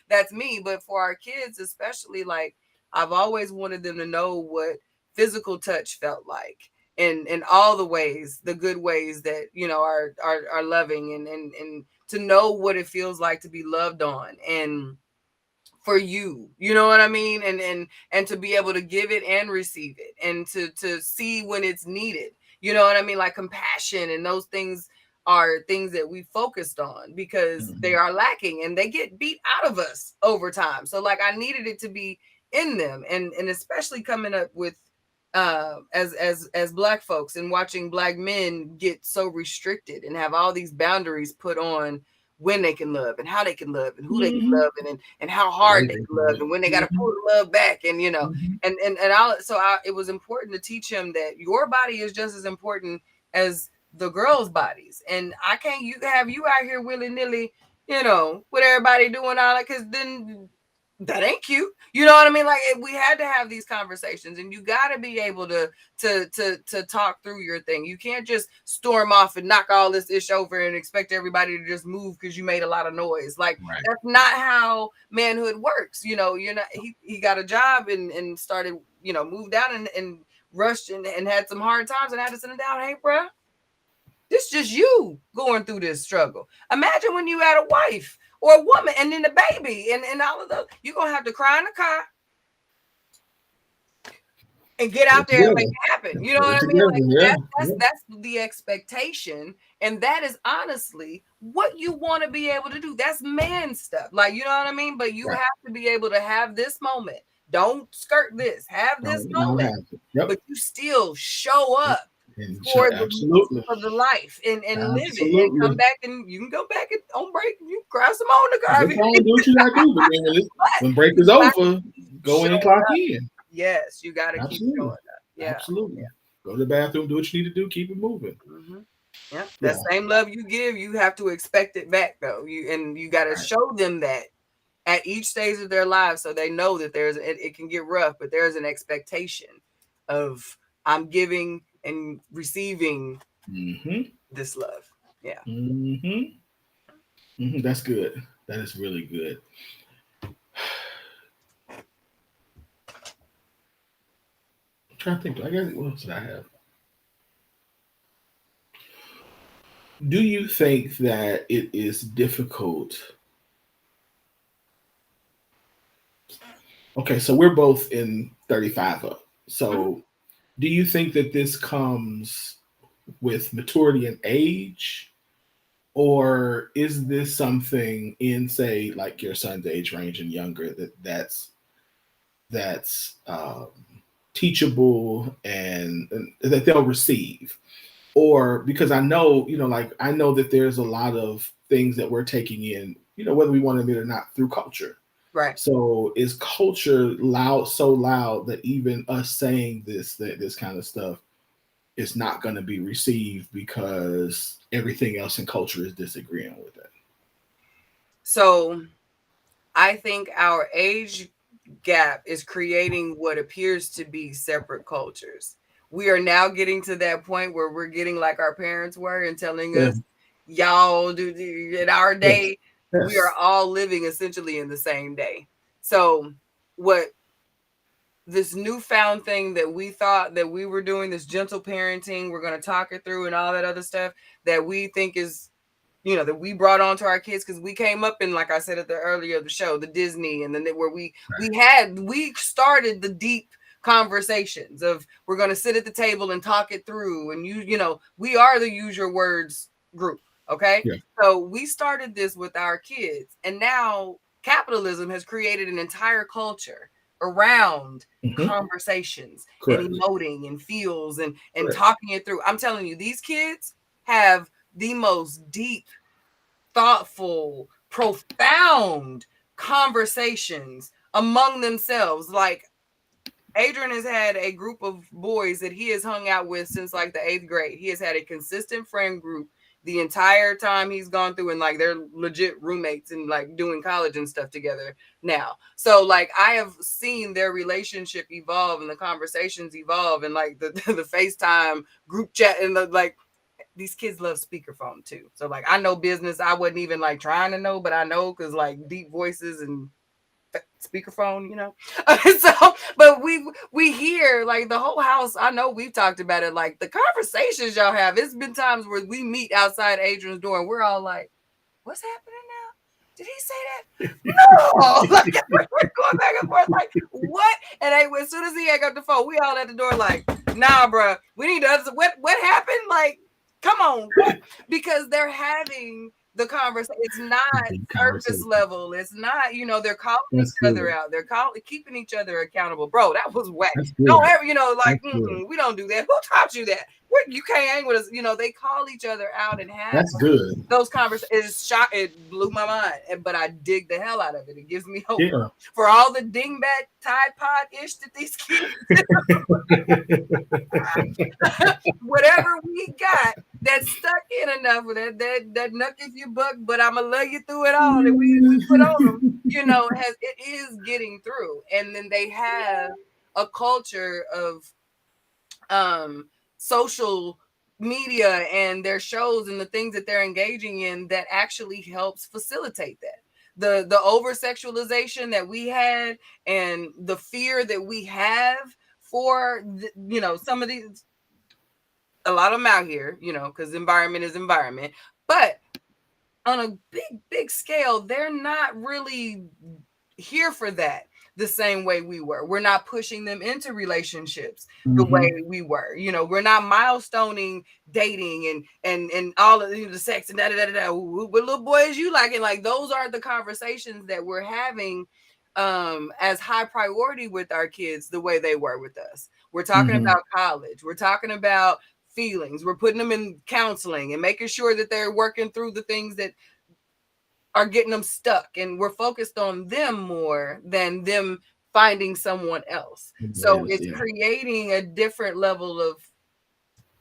that's me. But for our kids, especially, like, I've always wanted them to know what physical touch felt like, in all the ways, the good ways that, are loving, and to know what it feels like to be loved on, and for you know what I mean, and to be able to give it and receive it, and to see when it's needed, you know what I mean, like compassion, and those things are things that we focused on because they are lacking, and they get beat out of us over time. So like, I needed it to be in them, and especially coming up with as Black folks, and watching Black men get so restricted and have all these boundaries put on when they can love, and how they can love, and who they can love, and how hard they can love, and when they got to pull the love back, and it was important to teach him that your body is just as important as the girls' bodies, and I can't have you out here willy-nilly, with everybody doing all that, because then that ain't cute. You know what I mean? Like, we had to have these conversations, and you got to be able to talk through your thing. You can't just storm off and knock all this ish over and expect everybody to just move because you made a lot of noise. Like, that's not how manhood works. You're not. He got a job and started, moved down and rushed and had some hard times, and had to sit him down. Hey, bro, this is just you going through this struggle. Imagine when you had a wife or a woman, and then the baby, and all of those. You're gonna have to cry in the car and get out there and make it happen. You know what I mean? Like, that's the expectation, and that is honestly what you want to be able to do. That's man stuff, like, you know what I mean? But you have to be able to have this moment. Don't skirt this. Have this moment, but you still show up for the life, and live it, and come back, and you can go back and on break, and you cry some more in the car. Do what you gotta do, but when break is over, go in and clock in. Yes, you got to keep showing up. Yeah, absolutely. Yeah. Go to the bathroom, do what you need to do, keep it moving. Yeah, that same love you give, you have to expect it back, though. You got to show them that at each stage of their lives, so they know that it can get rough, but there's an expectation of, I'm giving and receiving this love. Yeah. That's good. That is really good. I'm trying to think. What else did I have? Do you think that it is difficult? Okay, so we're both in 35 up. So do you think that this comes with maturity and age? Or is this something in, say, like your son's age range and younger, that's teachable and that they'll receive? Or because I know, I know that there's a lot of things that we're taking in, whether we want to admit it or not, through culture. Right. So is culture so loud that even us saying this kind of stuff is not going to be received because everything else in culture is disagreeing with it? So I think our age gap is creating what appears to be separate cultures. We are now getting to that point where we're getting like our parents were and telling us, y'all do in our day, we are all living essentially in the same day. So what this newfound thing that we thought that we were doing, this gentle parenting, we're going to talk it through and all that other stuff that we think is, you know, that we brought on to our kids, because we came up in, like I said at the earlier of the show, the Disney, and then where we started the deep conversations of we're going to sit at the table and talk it through, and you know, we are the use your words group. Okay. Yeah. So we started this with our kids, and now capitalism has created an entire culture around conversations and emoting and feels and talking it through. I'm telling you, these kids have the most deep, thoughtful, profound conversations among themselves. Like, Adrian has had a group of boys that he has hung out with since like the 8th grade. He has had a consistent friend group the entire time he's gone through, and like they're legit roommates and like doing college and stuff together now. So like I have seen their relationship evolve and the conversations evolve, and like the FaceTime group chat, and the like. These kids love speakerphone too. So like I know business I wasn't even like trying to know, but I know because like deep voices and speakerphone, you know. So but we hear like the whole house. I know we've talked about it, like the conversations y'all have. It's been times where we meet outside Adrian's door and we're all like, what's happening now? Did he say that? No. Like, we're going back and forth like, what? And as soon as he hung up the phone, we all at the door like, nah, bro, we need to what happened? Like, come on. Because they're having the conversation. It's not surface level. It's not, you know, they're calling each other out. They're keeping each other accountable. Bro, that was whack. Don't ever, you know, like, we don't do that. Who taught you that? You can't hang with us. You know, they call each other out and have those conversations. It blew my mind, but I dig the hell out of it. It gives me hope for all the dingbat Tide Pod ish that these kids whatever we got that stuck in enough with that nuck if you buck, but I'm gonna love you through it all that we put on them, you know, it is getting through. And then they have a culture of social media and their shows and the things that they're engaging in that actually helps facilitate that. The over sexualization that we had and the fear that we have for you know, some of these, a lot of them out here, you know, because environment is environment, but on a big scale, they're not really here for that the same way we were. We're not pushing them into relationships the way we were. You know, we're not milestoning dating and all of the sex and what little boys you like, and like those aren't the conversations that we're having as high priority with our kids the way they were with us. We're talking about college. We're talking about feelings. We're putting them in counseling and making sure that they're working through the things that are getting them stuck, and we're focused on them more than them finding someone else. So it's creating a different level of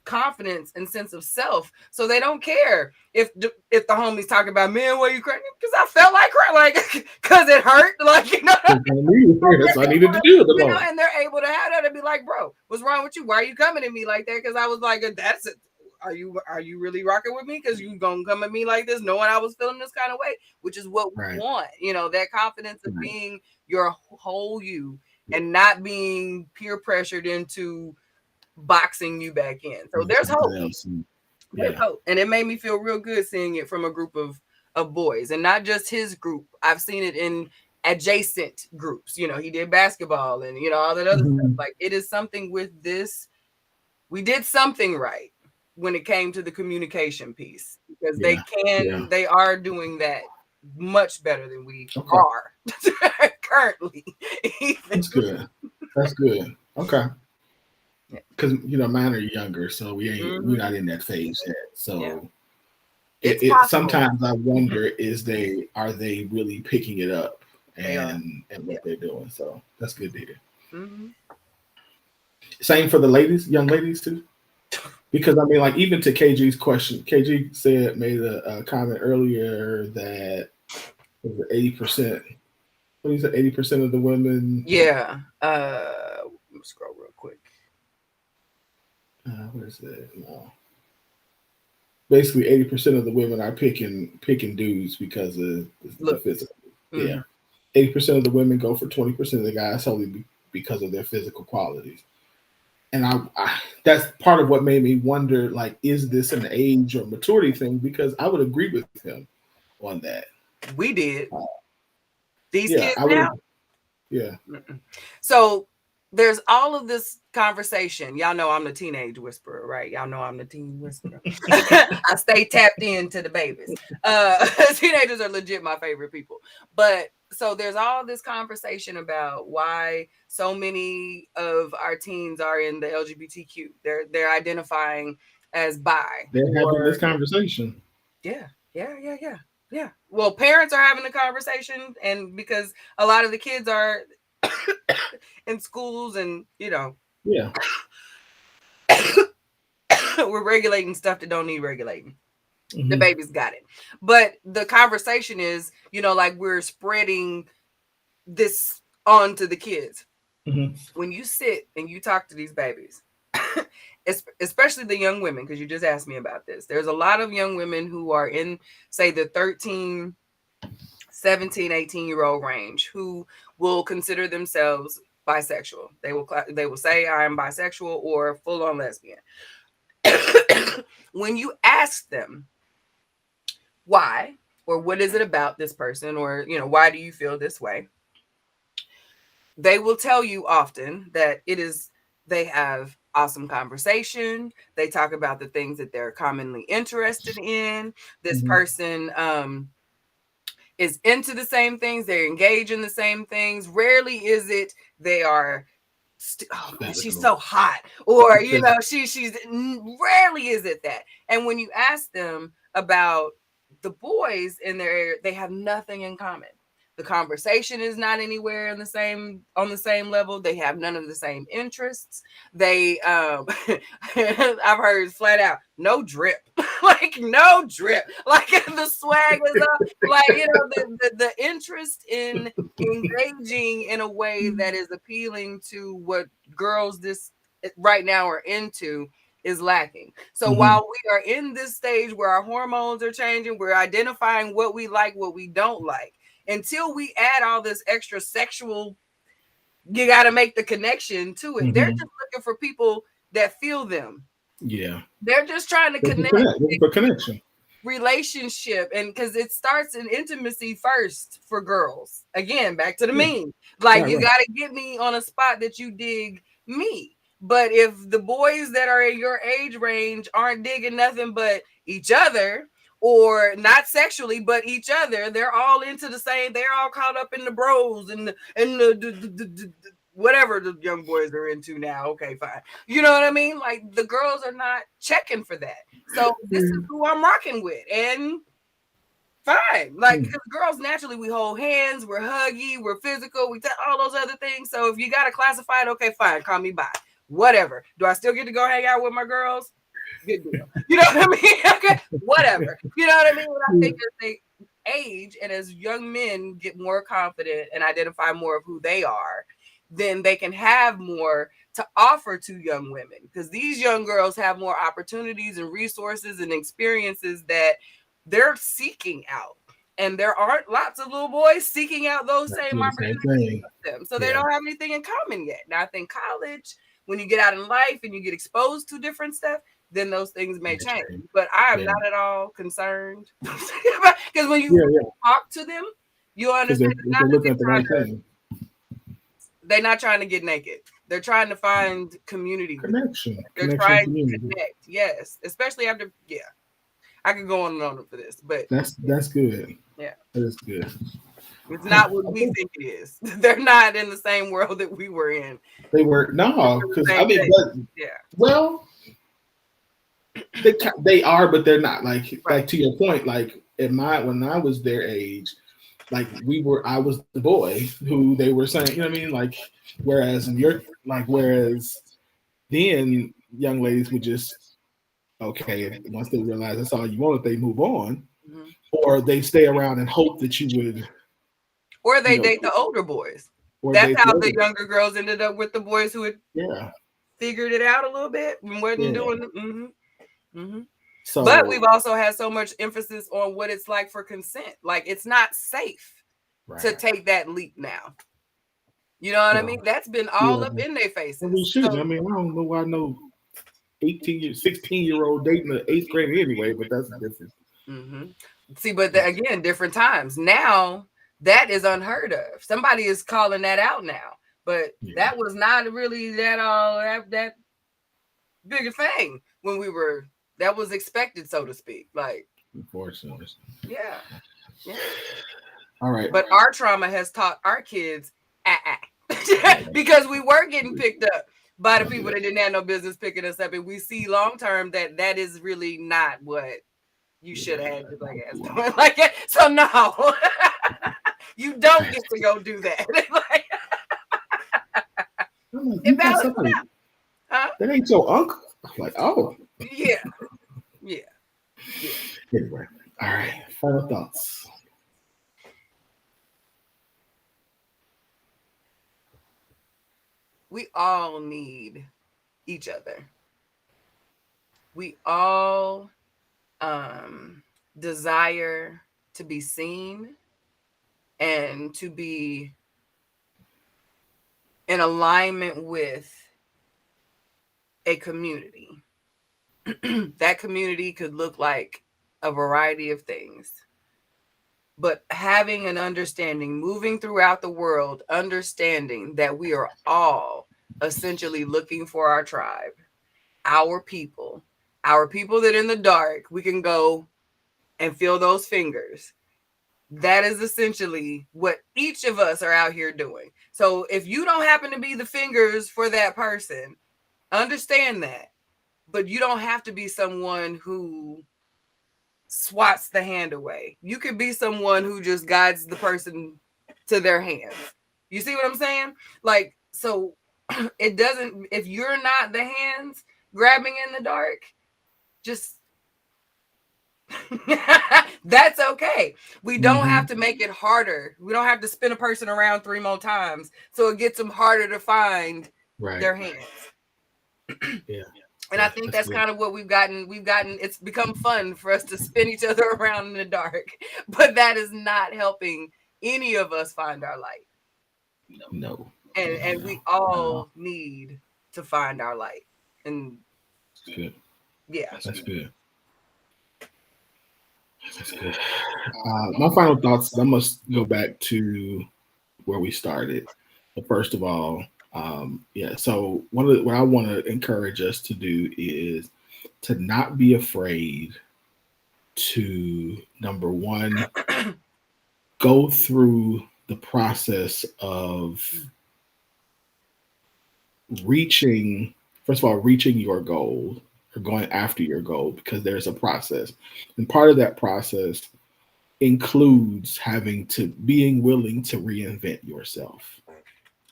confidence and sense of self, so they don't care if the homies talk about, man, why you crying? Because I felt like crying, like because it hurt, like, you know. That's what I needed to do, you know, and they're able to have that and be like, bro, what's wrong with you? Why are you coming at me like that? Because I was like, that's it. Are you really rocking with me? Because you gonna come at me like this, knowing I was feeling this kind of way, which is what we want. You know, that confidence of being your whole you and not being peer pressured into boxing you back in. So there's hope. There's hope. And it made me feel real good seeing it from a group of boys, and not just his group. I've seen it in adjacent groups. You know, he did basketball and, you know, all that other stuff. Like, it is something with this. We did something right when it came to the communication piece, because they are doing that much better than we are currently. That's good. Okay. Because, you know, mine are younger, so we're not in that phase yet. So it sometimes I wonder, are they really picking it up and what they're doing? So that's good to hear. Same for the ladies, young ladies too. Because I mean, like, even to KG's question, KG made a comment earlier that 80%. What is it? 80% of the women. Yeah. Let me scroll real quick. Where's it? No. Basically, 80% of the women are picking dudes because of the physical. Mm-hmm. Yeah. 80% of the women go for 20% of the guys solely because of their physical qualities. And I that's part of what made me wonder, like, is this an age or maturity thing? Because I would agree with him on that. We did. These Yeah, kids I would. now? Yeah. So there's all of this conversation. Y'all know I'm the teenage whisperer, right? Y'all know I'm the teen whisperer. I stay tapped into the babies. Teenagers are legit my favorite people. But so there's all this conversation about why so many of our teens are in the LGBTQ. They're identifying as bi. They're having this conversation. Yeah. Well, parents are having the conversation, and because a lot of the kids are in schools, and Yeah, we're regulating stuff that don't need regulating. Mm-hmm. The baby's got it. But the conversation is, like we're spreading this on to the kids. Mm-hmm. When you sit and you talk to these babies, especially the young women, because you just asked me about this, there's a lot of young women who are in, say, the 13, 17, 18-year-old range who will consider themselves bisexual. They will say, I am bisexual or full-on lesbian. When you ask them why, or what is it about this person, or why do you feel this way, they will tell you often that they have awesome conversation. They talk about the things that they're commonly interested in. This Mm-hmm. person is into the same things. They engage in the same things. Rarely is it they are oh man, she's so hot, or she's rarely is it that. And when you ask them about the boys in their area, they have nothing in common. The conversation is not anywhere on the same level. They have none of the same interests. They I've heard flat out, no drip. Like no drip. Like the swag is up. Like the interest in engaging in a way that is appealing to what girls this right now are into is lacking. So while we are in this stage where our hormones are changing, we're identifying what we like, what we don't like. Until we add all this extra sexual, you got to make the connection to it. They're just looking for people that feel them. Yeah. They're just trying to connect. For connection. Relationship, and because it starts in intimacy first for girls. Again, back to the meme. Like you got to get me on a spot that you dig me. But if the boys that are in your age range aren't digging nothing but each other, or not sexually, but each other, they're all into the same. They're all caught up in the bros and the whatever the young boys are into now. Okay, fine. You know what I mean? Like the girls are not checking for that. So this is who I'm rocking with, and fine. Like because girls naturally we hold hands, we're huggy, we're physical, we all those other things. So if you got to classify it, okay, fine, call me bi. Whatever. Do I still get to go hang out with my girls? Good deal. You know what I mean? Okay, whatever. You know what I mean? But I think as they age and as young men get more confident and identify more of who they are, then they can have more to offer to young women, because these young girls have more opportunities and resources and experiences that they're seeking out. And there aren't lots of little boys seeking out those same opportunities with them. So they don't have anything in common yet. Now I think college, when you get out in life and you get exposed to different stuff, then those things may change. But I am not at all concerned. Because when you talk to them, you understand they're looking at the right thing. They're not trying to get naked. They're trying to find community. Connection. They're trying to connect. Yes. Especially after, I could go on and on for this, but that's good. Yeah. That is good. It's not what we think it is. They're not in the same world that we were in. They were because I mean, well, they are, but they're not. Like to your point, like when I was their age, like I was the boy who they were saying, you know what I mean? Like whereas then young ladies would just once they realize that's all you want, they move on. Mhm. or they stay around and hope that you would, Or they you know, date the older boys. or That's date how the the other. younger girls ended up with the boys who had Yeah, figured it out a little bit and wasn't yeah. doing it. Mm-hmm. But we've So also had so much emphasis on what it's like for consent. Like, it's not safe to right. take that leap now. You know what I Well, mean? That's been all yeah, up in their and we faces. shouldn't. I So, mean, I don't know why no 16-year-old dating an eighth grader anyway, but that's different. mm-hmm. See, but again, different times. Now that is unheard of. Somebody is calling that out now. But Yeah. that was not really that big a thing when we were, that was expected, so to speak. Like, Unfortunately. yeah. All right. But our trauma has taught our kids because we were getting picked up by the people that didn't have no business picking us up, and we see long term that is really not what you should have had your black ass doing. Like, so no, you don't get to go do that. Like, You got somebody huh? that ain't your uncle. I'm like, oh. Yeah. Anyway, all right. Final thoughts. We all need each other. We all desire to be seen and to be in alignment with a community. That community could look like a variety of things. But having an understanding, moving throughout the world, understanding that we are all essentially looking for our tribe, our people that in the dark, we can go and feel those fingers. That is essentially what each of us are out here doing. So if you don't happen to be the fingers for that person, understand that. But you don't have to be someone who swats the hand away. You could be someone who just guides the person to their hands. You see what I'm saying? Like, so it doesn't, if you're not the hands grabbing in the dark, just that's okay. We don't have to make it harder. We don't have to spin a person around 3 more times so it gets them harder to find their hands. Yeah. And I think that's kind of what we've gotten. It's become fun for us to spin each other around in the dark, but that is not helping any of us find our light. No. And we all need to find our light. And that's good. Yeah. That's good. That's good. My final thoughts, I must go back to where we started. But first of all, so what I want to encourage us to do is to not be afraid to, number one, go through the process of reaching your goal or going after your goal, because there's a process. And part of that process includes being willing to reinvent yourself.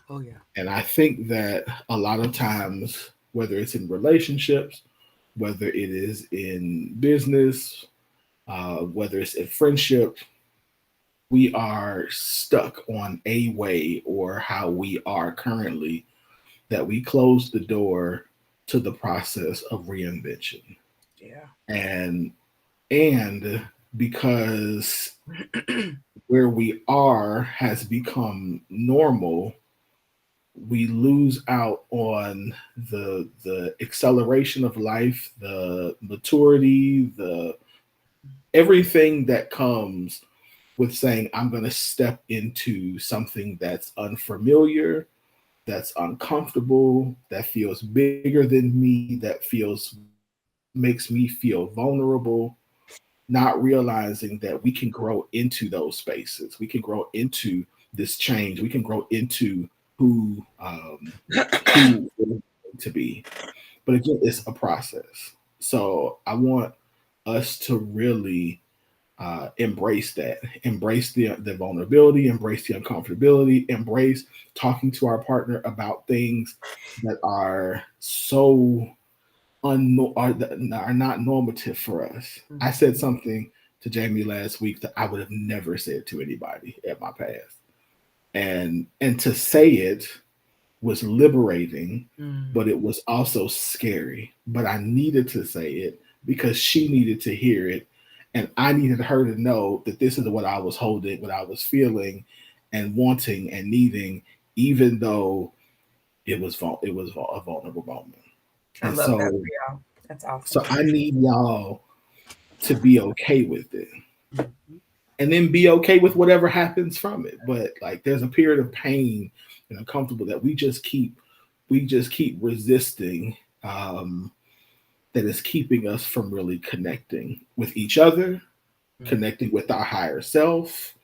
Oh, yeah. And I think that a lot of times, whether it's in relationships, whether it is in business, whether it's in friendship, we are stuck on a way or how we are currently, that we close the door to the process of reinvention. Yeah. And because where we are has become normal, we lose out on the acceleration of life, the maturity, the everything that comes with saying, I'm going to step into something that's unfamiliar, that's uncomfortable, that feels bigger than me, makes me feel vulnerable, not realizing that we can grow into those spaces. We can grow into this change. We can grow into who we're going to be. But again, it's a process. So I want us to really embrace that, embrace the vulnerability, embrace the uncomfortability, embrace talking to our partner about things that are so are not normative for us. I said something to Jamie last week that I would have never said to anybody at my past. And to say it was liberating, but it was also scary. But I needed to say it because she needed to hear it. And I needed her to know that this is what I was holding, what I was feeling and wanting and needing, even though it was a vulnerable moment. I And love that so, for y'all. That's awesome. so I need y'all to be okay with it. And then be okay with whatever happens from it. But like there's a period of pain and uncomfortable that we just keep resisting, that is keeping us from really connecting with each other, connecting with our higher self,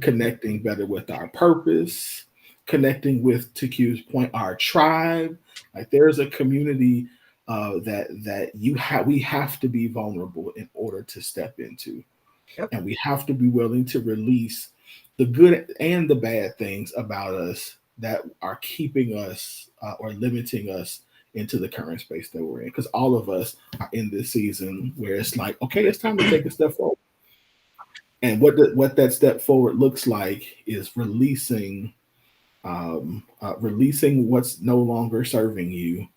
connecting better with our purpose, connecting with, to Q's point, our tribe. Like there's a community that we have to be vulnerable in order to step into. Yep. And we have to be willing to release the good and the bad things about us that are keeping us or limiting us into the current space that we're in. Because all of us are in this season where it's like, okay, it's time to take a step forward. And what that step forward looks like is releasing what's no longer serving you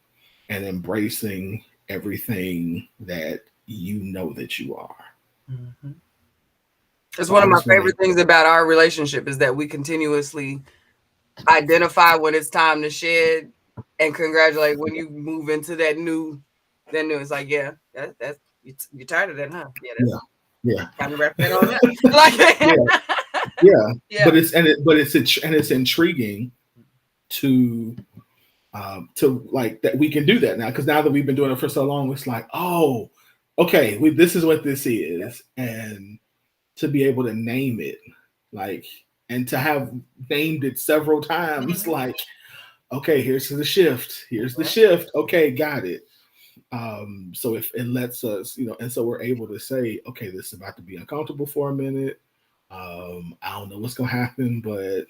and embracing everything that you know that you are. Mm-hmm. It's one of my favorite things about our relationship is that we continuously identify when it's time to shed and congratulate when you move into that new. It's like, yeah, that's you're tired of that, huh? Yeah. Time to wrap that on up. Like, yeah. But it's intriguing to like that we can do that now, because now that we've been doing it for so long, it's like, oh, okay, this is what this is, and to be able to name it, like, and to have named it several times, like, okay, here's the shift. Okay, got it. So if it lets us, and so we're able to say, okay, this is about to be uncomfortable for a minute. I don't know what's gonna happen, but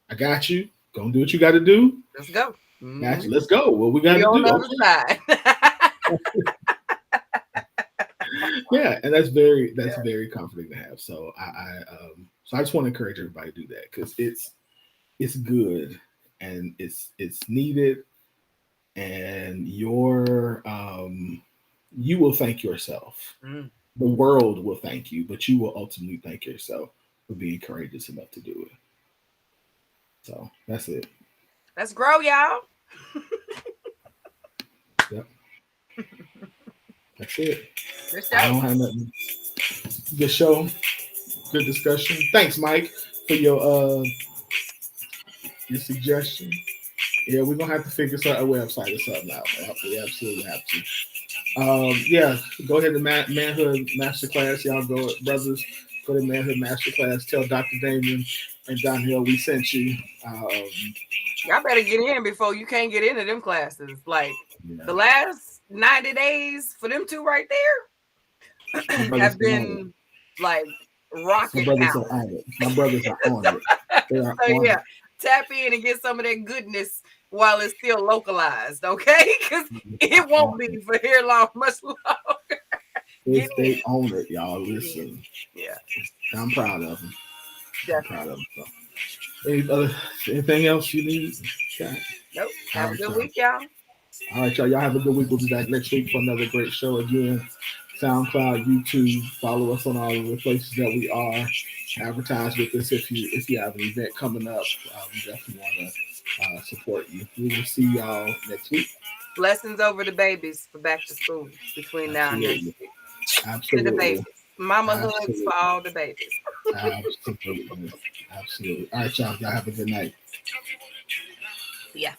I got you. Gonna do what you got to do. Let's go. Gotcha. Let's go. What we got to do? On the other side. Yeah, and that's very comforting to have. So I just want to encourage everybody to do that, because it's good and it's needed, and you will thank yourself. The world will thank you, but you will ultimately thank yourself for being courageous enough to do it. So that's it. Let's grow, y'all. Yep. That's it. I don't have nothing. Good show. Good discussion. Thanks, Mike, for your suggestion. Yeah, we're gonna have to figure a website or something out. We absolutely have to. Yeah, go ahead to Manhood Masterclass. Y'all go, brothers, go to Manhood Masterclass. Tell Dr. Damon and Don Hill we sent you. Y'all better get in before you can't get into them classes. Like the last 90 days for them two right there have been like rocket power. My brothers are on it. They are on it. Tap in and get some of that goodness while it's still localized, okay? Because it won't be for here long, much longer. They own it, y'all. Listen. Yeah. I'm proud of them. Definitely. So. Anything else you need? Nope. Have a good week, y'all. All right, y'all. Y'all have a good week. We'll be back next week for another great show again. SoundCloud, YouTube. Follow us on all of the places that we are. Advertise with us if you have an event coming up. We definitely want to support you. We will see y'all next week. Blessings over the babies for back to school between now and next week. Absolutely. To the babies. Mama hugs for all the babies. Absolutely. All right, y'all. Y'all have a good night. Yeah.